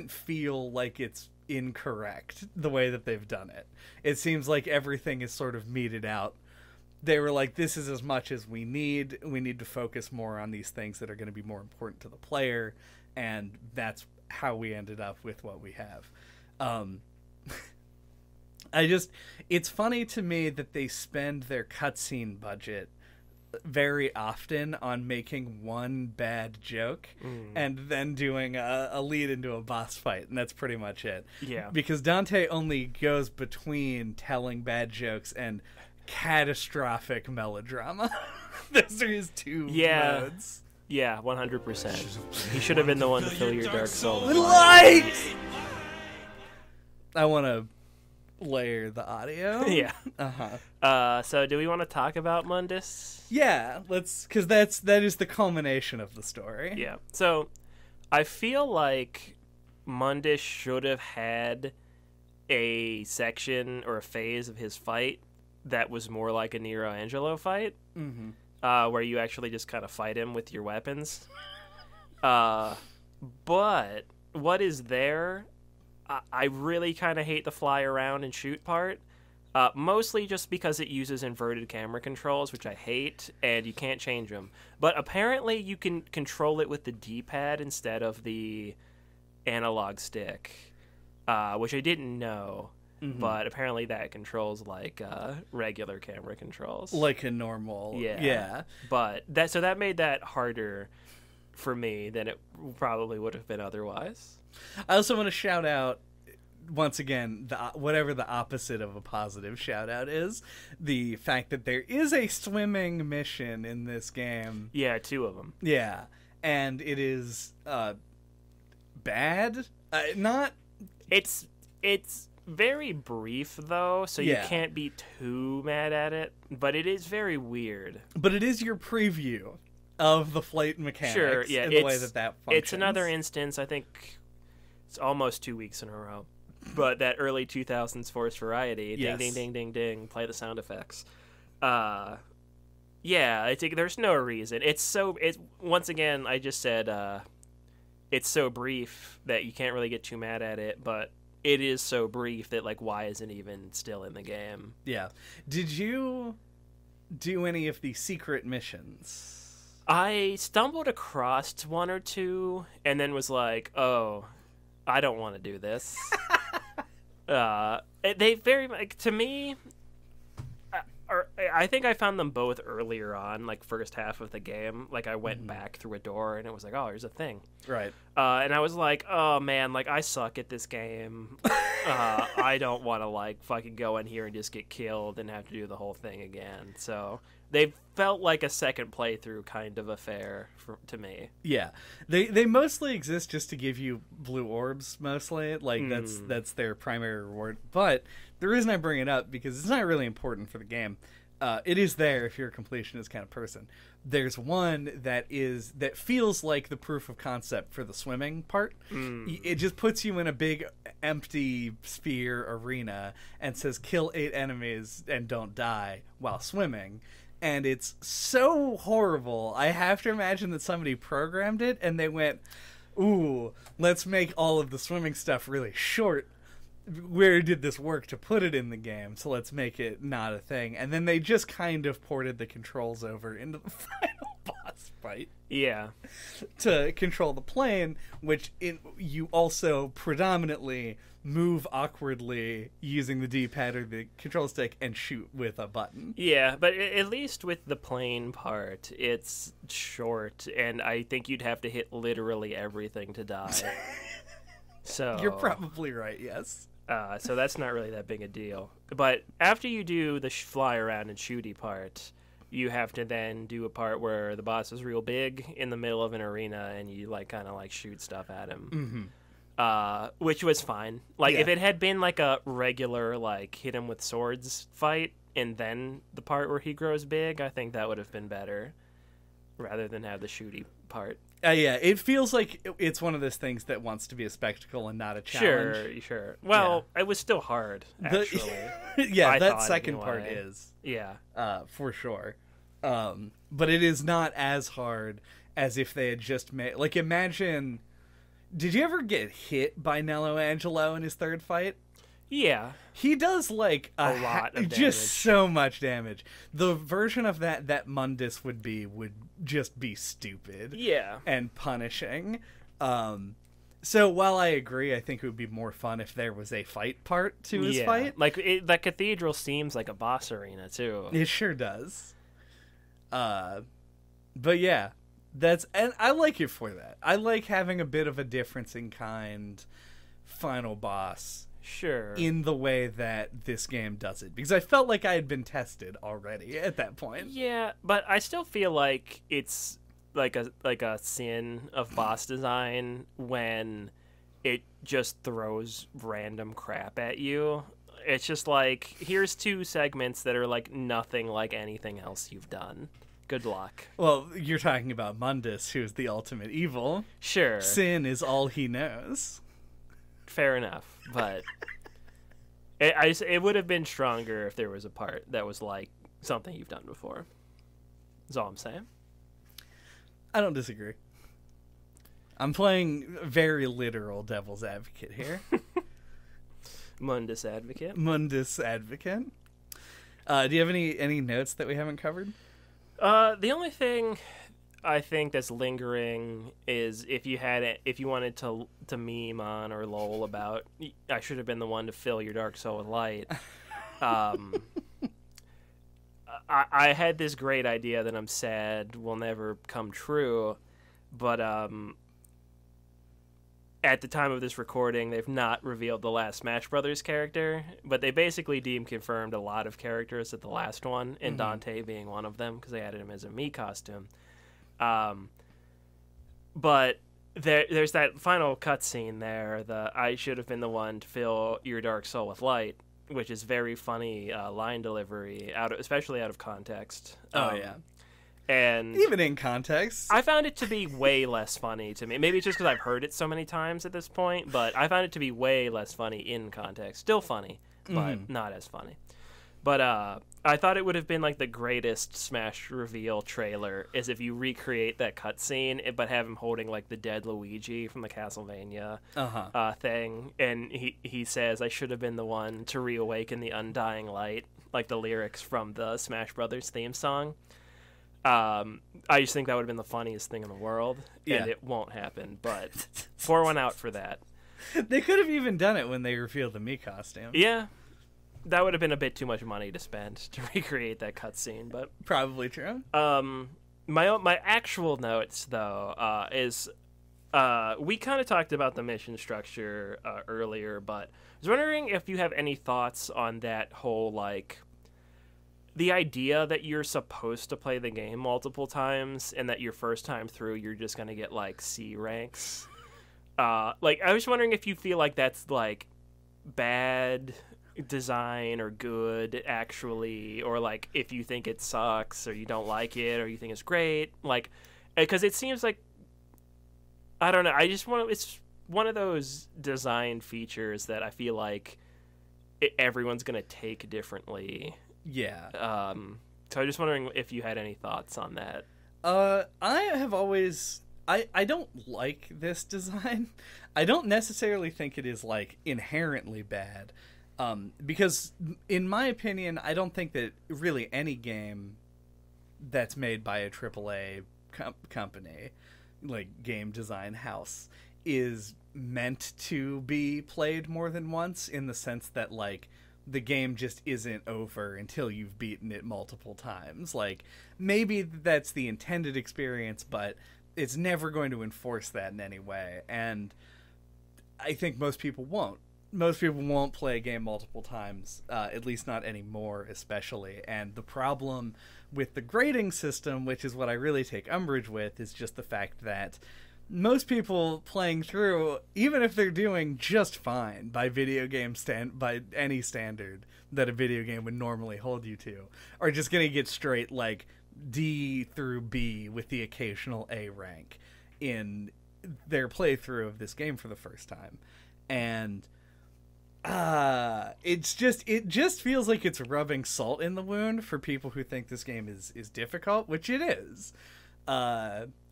feel like it's incorrect the way that they've done it. It seems like everything is sort of meted out. They were like, this is as much as we need to focus more on these things that are going to be more important to the player, and that's how we ended up with what we have. It's funny to me that they spend their cutscene budget very often on making one bad joke and then doing a lead into a boss fight, and that's pretty much it. Yeah. Because Dante only goes between telling bad jokes and catastrophic melodrama. Those are his two modes. Yeah, 100%. He should have been the one to fill your dark soul with light! I want to layer the audio. Yeah. So do we want to talk about Mundus? Yeah, let's, because that is the culmination of the story. Yeah. So I feel like Mundus should have had a section or a phase of his fight that was more like a Nero Angelo fight, where you actually just kind of fight him with your weapons. But what is there? I really kind of hate the fly around and shoot part, mostly just because it uses inverted camera controls, which I hate, and you can't change them. But apparently you can control it with the D-pad instead of the analog stick, which I didn't know. But apparently that controls like regular camera controls, like a normal. Yeah. But that made that harder for me than it probably would have been otherwise. I also want to shout out, once again, whatever the opposite of a positive shout out is, the fact that there is a swimming mission in this game. Yeah, 2 of them. Yeah, and it is bad. It's very brief, though, so you can't be too mad at it, but it is very weird. But it is your preview of the flight mechanics, sure, yeah, in the way that functions. It's another instance, I think it's almost 2 weeks in a row, but that early 2000s Force Variety, ding, ding, ding, ding, ding, play the sound effects. Yeah, there's no reason. Once again, I just said it's so brief that you can't really get too mad at it, but it is so brief that, like, why isn't it even still in the game? Yeah. Did you do any of the secret missions? I stumbled across 1 or 2 and then was like, oh, I don't want to do this. They very, like, to me, I think I found them both earlier on, like, first half of the game. Like, I went back through a door and it was like, oh, here's a thing. Right. And I was like, oh, man, like, I suck at this game. I don't want to, like, fucking go in here and just get killed and have to do the whole thing again. So they felt like a second playthrough kind of affair to me. Yeah. They mostly exist just to give you blue orbs, mostly. Like, that's their primary reward. But the reason I bring it up, because it's not really important for the game, it is there if you're a completionist kind of person. There's one that feels like the proof of concept for the swimming part. It just puts you in a big empty sphere arena and says kill 8 enemies and don't die while swimming. And it's so horrible. I have to imagine that somebody programmed it and they went, ooh, let's make all of the swimming stuff really short. Where did this work to put it in the game? So let's make it not a thing. And then they just kind of ported the controls over into the final boss fight. Yeah. To control the plane, you also predominantly move awkwardly using the D-pad or the control stick and shoot with a button. Yeah, but at least with the plane part, it's short, and I think you'd have to hit literally everything to die. So you're probably right, yes. So that's not really that big a deal. But after you do the fly around and shooty part, you have to then do a part where the boss is real big in the middle of an arena, and you kind of shoot stuff at him. Which was fine. If it had been a regular hit him with swords fight, and then the part where he grows big, I think that would have been better, rather than have the shooty part. Yeah, it feels like it's one of those things that wants to be a spectacle and not a challenge. Sure. Well, it was still hard, actually. That second part is. Yeah. For sure. But it is not as hard as if they had just made... imagine... Did you ever get hit by Nello Angelo in his third fight? Yeah. He does, a lot of damage. Just so much damage. The version of that Mundus would just be stupid. Yeah. And punishing. So while I agree, I think it would be more fun if there was a fight part to his fight. The cathedral seems like a boss arena, too. It sure does. But yeah. And I like it for that. I like having a bit of a difference in kind final boss. Sure. In the way that this game does it. Because I felt like I had been tested already at that point. Yeah, but I still feel like it's like a sin of boss design when it just throws random crap at you. It's just here's two segments that are nothing like anything else you've done. Good luck. Well, you're talking about Mundus, who is the ultimate evil. Sure. Sin is all he knows. Fair enough, but it would have been stronger if there was a part that was something you've done before. That's all I'm saying. I don't disagree. I'm playing very literal devil's advocate here. Mundus advocate. Mundus advocate. Do you have any notes that we haven't covered? The only thing I think that's lingering is if you wanted to meme on or lol about, I should have been the one to fill your dark soul with light. I had this great idea that I'm sad will never come true, but at the time of this recording, they've not revealed the last Smash Brothers character, but they basically confirmed a lot of characters at the last one, and Dante being one of them, because they added him as a Mii costume. But there's that final cutscene there, I should have been the one to fill your dark soul with light, which is very funny line delivery, especially out of context. Yeah. And even in context, I found it to be way less funny to me. Maybe it's just because I've heard it so many times at this point, but I found it to be way less funny in context. Still funny, but not as funny. But I thought it would have been the greatest Smash reveal trailer is if you recreate that cutscene, but have him holding the dead Luigi from the Castlevania thing, and he says, "I should have been the one to reawaken the undying light," like the lyrics from the Smash Brothers theme song. I just think that would have been the funniest thing in the world, and it won't happen, but pour one out for that. They could have even done it when they revealed the Mii costume. Yeah, that would have been a bit too much money to spend to recreate that cutscene, but... Probably true. My actual notes, though, is... we kind of talked about the mission structure earlier, but I was wondering if you have any thoughts on that whole, the idea that you're supposed to play the game multiple times and that your first time through you're just going to get C ranks. I was wondering if you feel like that's bad design or good actually, or if you think it sucks or you don't like it or you think it's great, because it seems I don't know, it's one of those design features that I feel everyone's going to take differently. Yeah. So I'm just wondering if you had any thoughts on that. I have always... I don't like this design. I don't necessarily think it is, inherently bad. Because, in my opinion, I don't think that really any game that's made by a AAA company, like game design house, is meant to be played more than once, in the sense that like the game just isn't over until you've beaten it multiple times. Like, maybe that's the intended experience, but it's never going to enforce that in any way. And I think most people won't. Most people won't play a game multiple times, at least not anymore, especially. And the problem with the grading system, which is what I really take umbrage with, is just the fact that most people playing through, even if they're doing just fine by by any standard that a video game would normally hold you to, are just going to get straight like D through B with the occasional A rank in their playthrough of this game for the first time. And it just feels like it's rubbing salt in the wound for people who think this game is difficult, which it is.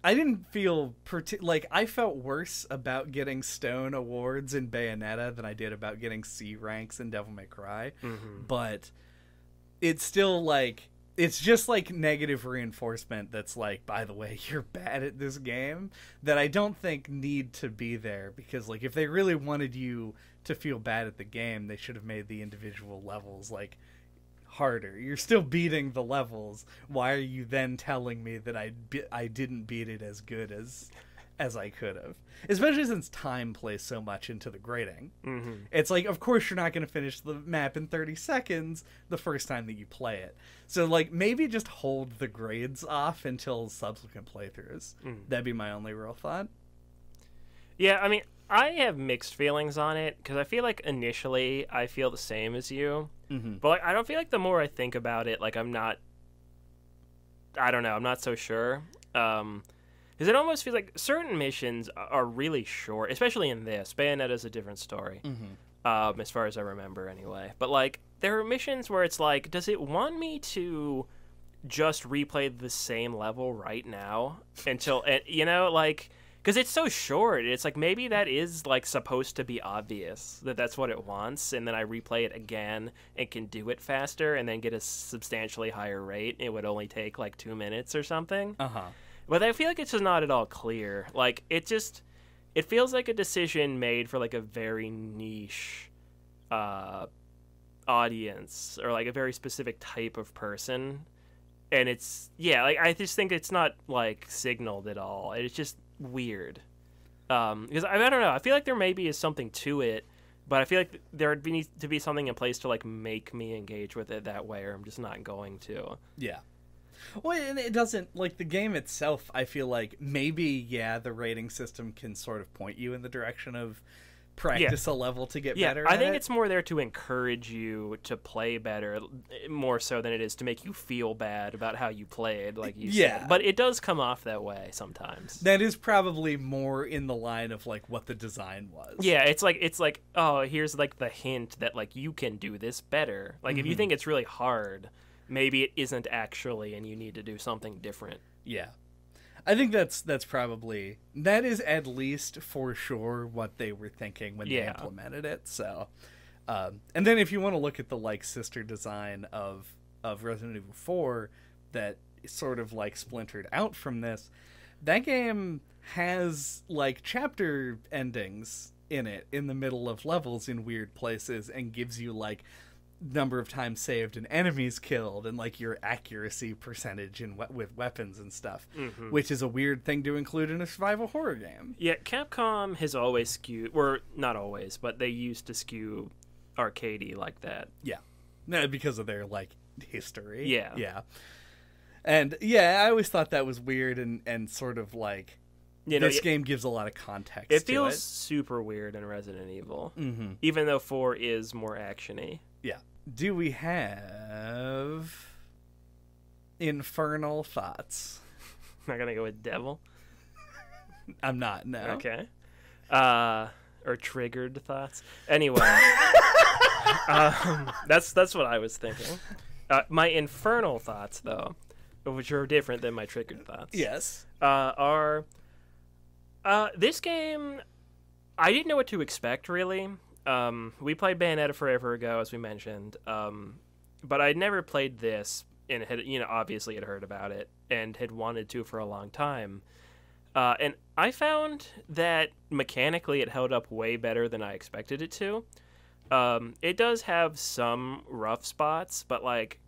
I didn't feel like I felt worse about getting Stone awards in Bayonetta than I did about getting C ranks in Devil May Cry. Mm-hmm. But it's still like, it's just like negative reinforcement that's like, by the way, you're bad at this game, that I don't think need to be there. Because like, if they really wanted you to feel bad at the game, they should have made the individual levels like harder. You're still beating the levels. Why are you then telling me that I didn't beat it as good as I could have? Especially since time plays so much into the grading. Mm-hmm. It's like, of course you're not going to finish the map in 30 seconds the first time that you play it. So like, maybe just hold the grades off until subsequent playthroughs. That'd be my only real thought. Yeah, I mean, I have mixed feelings on it, because I feel like initially I feel the same as you. Mm-hmm. But like, I don't feel like the more I think about it, like I'm not so sure. Because it almost feels like certain missions are really short, especially in this. Bayonetta's a different story, as far as I remember anyway. But like, there are missions where it's like, does it want me to just replay the same level right now until, you know, like... Because it's so short. It's like, maybe that is like supposed to be obvious that that's what it wants, and then I replay it again and can do it faster and then get a substantially higher rate. It would only take like 2 minutes or something. But I feel like it's just not at all clear. Like, it feels like a decision made for like a very niche audience, or like a very specific type of person. And it's, yeah, like, I just think it's not like signaled at all. It's just weird, because I don't know, I feel like there maybe is something to it, but I feel like there needs to be something in place to like make me engage with it that way, or I'm just not going to. Yeah. Well, and it doesn't, like, the game itself, I feel like maybe, yeah, the rating system can sort of point you in the direction of practice a level to get better at I think it's more there to encourage you to play better, more so than it is to make you feel bad about how you played, like you said. But it does come off that way sometimes. That is probably more in the line of like what the design was. Yeah, it's like, oh, here's like the hint that like you can do this better. Like, if you think it's really hard, maybe it isn't actually, and you need to do something different. Yeah. I think that's probably, that is at least for sure what they were thinking when they implemented it. So, and then if you want to look at the like sister design of Resident Evil 4 that sort of like splintered out from this, that game has like chapter endings in it in the middle of levels in weird places, and gives you like number of times saved and enemies killed, and like your accuracy percentage in with weapons and stuff, which is a weird thing to include in a survival horror game. Yeah, Capcom has always skewed, or not always, but they used to skew arcadey like that. Yeah, no, because of their like history. Yeah. And yeah, I always thought that was weird, and sort of like, you know, this game gives a lot of context. It feels super weird in Resident Evil, even though 4 is more actiony. Yeah. Do we have infernal thoughts? Not gonna go with devil? I'm not, no. Okay. Or triggered thoughts. Anyway. That's what I was thinking. My infernal thoughts, though, which are different than my triggered thoughts. Yes. Are... this game, I didn't know what to expect, really. We played Bayonetta forever ago, as we mentioned, but I'd never played this and had, obviously had heard about it and had wanted to for a long time. And I found that mechanically it held up way better than I expected it to. It does have some rough spots, but like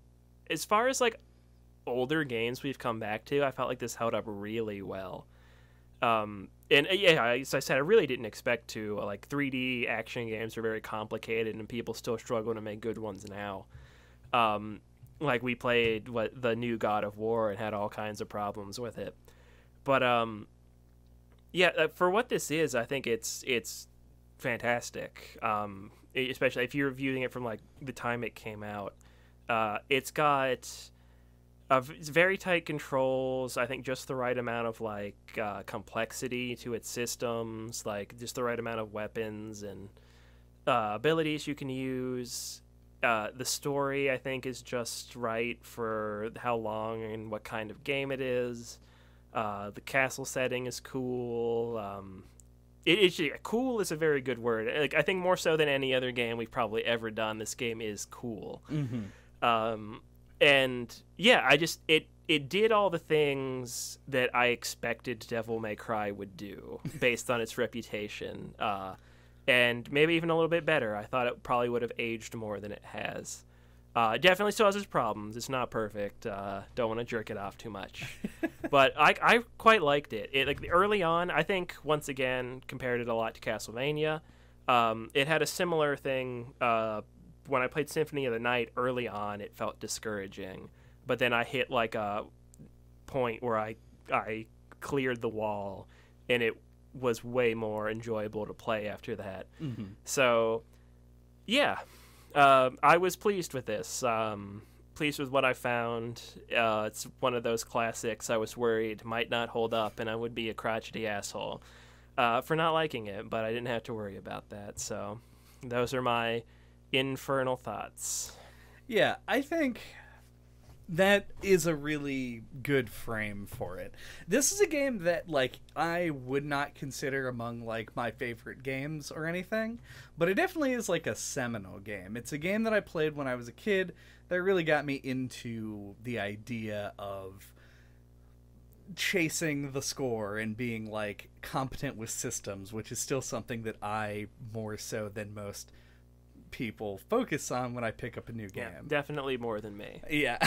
as far as like older games we've come back to, I felt like this held up really well. And yeah, as I said, I really didn't expect to. Like 3D action games are very complicated, and people still struggle to make good ones now. Like we played the new God of War and had all kinds of problems with it. But yeah, for what this is, I think it's fantastic. Especially if you're viewing it from like the time it came out. It's got it's very tight controls. I think just the right amount of like complexity to its systems, like just the right amount of weapons and abilities you can use. The story, I think, is just right for how long and what kind of game it is. The castle setting is cool. Cool is a very good word. Like I think more so than any other game we've probably ever done, this game is cool. Mm-hmm. And yeah, it did all the things that I expected Devil May Cry would do based on its reputation. And maybe even a little bit better. I thought it probably would have aged more than it has. It definitely still has its problems. It's not perfect. Don't want to jerk it off too much. But I quite liked it. Like early on, I think, once again, compared it a lot to Castlevania. It had a similar thing. When I played Symphony of the Night early on, it felt discouraging. But then I hit like a point where I cleared the wall, and it was way more enjoyable to play after that. Mm-hmm. So, yeah. I was pleased with this. Pleased with what I found. It's one of those classics I was worried might not hold up, and I would be a crotchety asshole for not liking it, but I didn't have to worry about that. So those are my infernal thoughts. Yeah, I think that is a really good frame for it. This is a game that, like, I would not consider among, like, my favorite games or anything, but it definitely is, like, a seminal game. It's a game that I played when I was a kid that really got me into the idea of chasing the score and being, like, competent with systems, which is still something that I, more so than most people, focus on when I pick up a new game. Yeah, definitely more than me. Yeah.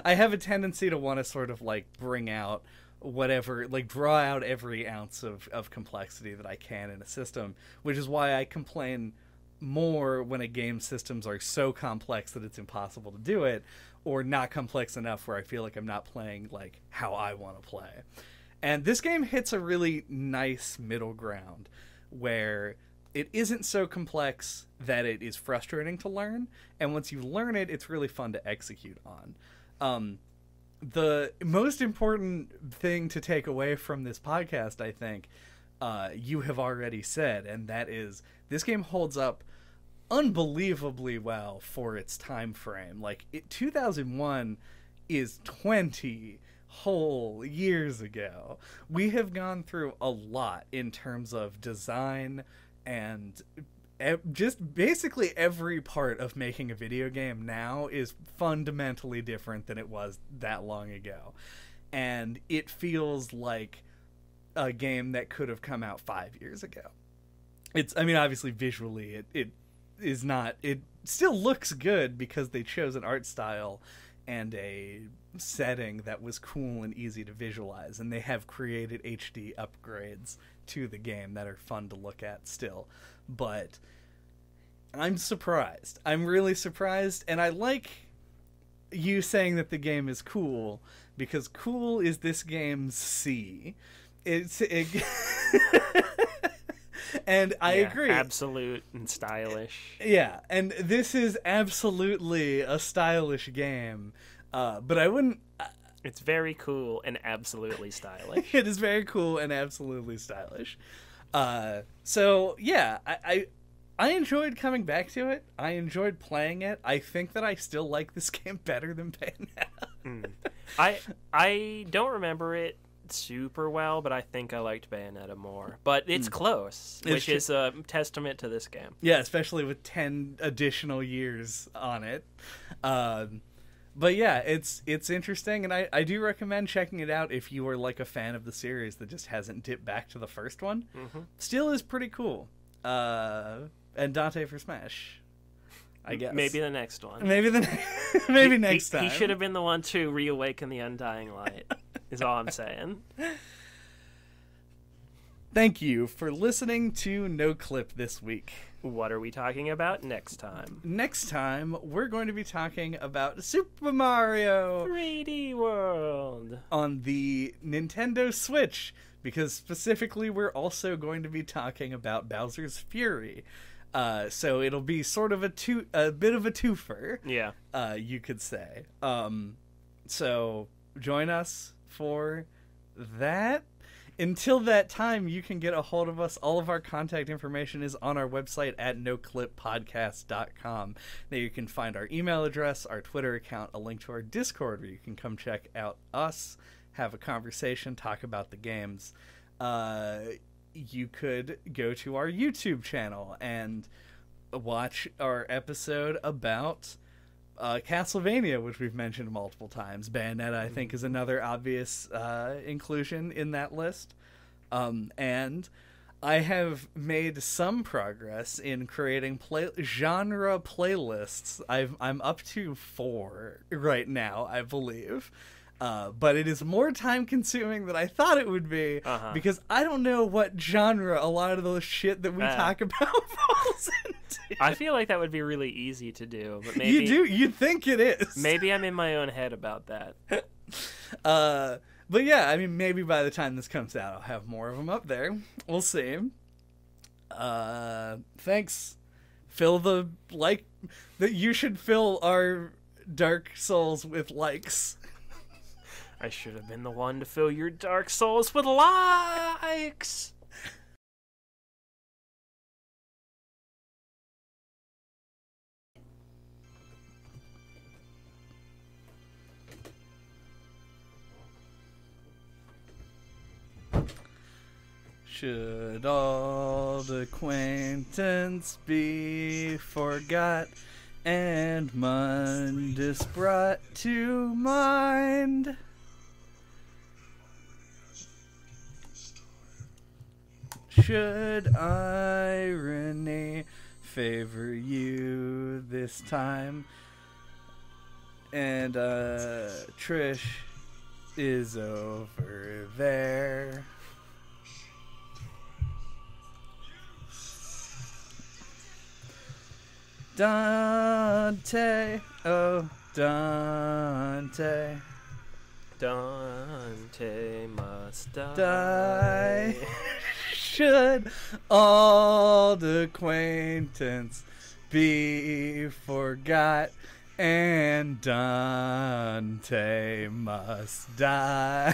I have a tendency to want to sort of like bring out whatever, like draw out every ounce of complexity that I can in a system, which is why I complain more when a game's systems are so complex that it's impossible to do it, or not complex enough where I feel like I'm not playing like how I want to play. And this game hits a really nice middle ground where it isn't so complex that it is frustrating to learn, and once you learn it, it's really fun to execute on. The most important thing to take away from this podcast, I think, you have already said, and that is this game holds up unbelievably well for its time frame. Like, 2001 is 20 whole years ago. We have gone through a lot in terms of design, and just basically every part of making a video game now is fundamentally different than it was that long ago. And it feels like a game that could have come out 5 years ago. I mean, obviously visually it is not, it still looks good because they chose an art style and a setting that was cool and easy to visualize, and they have created HD upgrades to the game that are fun to look at still. But I'm surprised. I'm really surprised, and I like you saying that the game is cool, because cool is this game's C. And I agree. Absolute and stylish. Yeah, and this is absolutely a stylish game. But I wouldn't... It's very cool and absolutely stylish. It is very cool and absolutely stylish. So, yeah, I enjoyed coming back to it. I enjoyed playing it. I think that I still like this game better than Bayonetta. I don't remember it super well, but I think I liked Bayonetta more. But it's close, which is a testament to this game. Yeah, especially with 10 additional years on it. But yeah, it's interesting, and I do recommend checking it out if you are like a fan of the series that just hasn't dipped back to the first one. Still is pretty cool. And Dante for Smash, I guess. Maybe the next one. Maybe next time. He should have been the one to reawaken the Undying Light, is all I'm saying. Thank you for listening to No Clip this week. What are we talking about next time? Next time, we're going to be talking about Super Mario 3D World on the Nintendo Switch, because specifically we're also going to be talking about Bowser's Fury. So it'll be sort of a bit of a twofer. Yeah. You could say. So join us for that. Until that time, you can get a hold of us. All of our contact information is on our website at noclippodcast.com. There you can find our email address, our Twitter account, a link to our Discord where you can come check out us, have a conversation, talk about the games. You could go to our YouTube channel and watch our episode about Castlevania, which we've mentioned multiple times. Bayonetta, I think, is another obvious inclusion in that list. And I have made some progress in creating genre playlists. I'm up to 4 right now, I believe. But it is more time consuming than I thought it would be, because I don't know what genre a lot of those shit that we talk about falls into. I feel like that would be really easy to do, but maybe you'd think it is. Maybe I'm in my own head about that. But yeah, I mean, maybe by the time this comes out, I'll have more of them up there. We'll see. Thanks. Fill the that you should fill our Dark Souls with likes. I should have been the one to fill your Dark Souls with likes. Should old acquaintance be forgot and Mundus brought to mind? Should irony favor you this time? And Trish is over there. Dante, oh Dante. Dante must die. Should old acquaintance be forgot and Dante must die.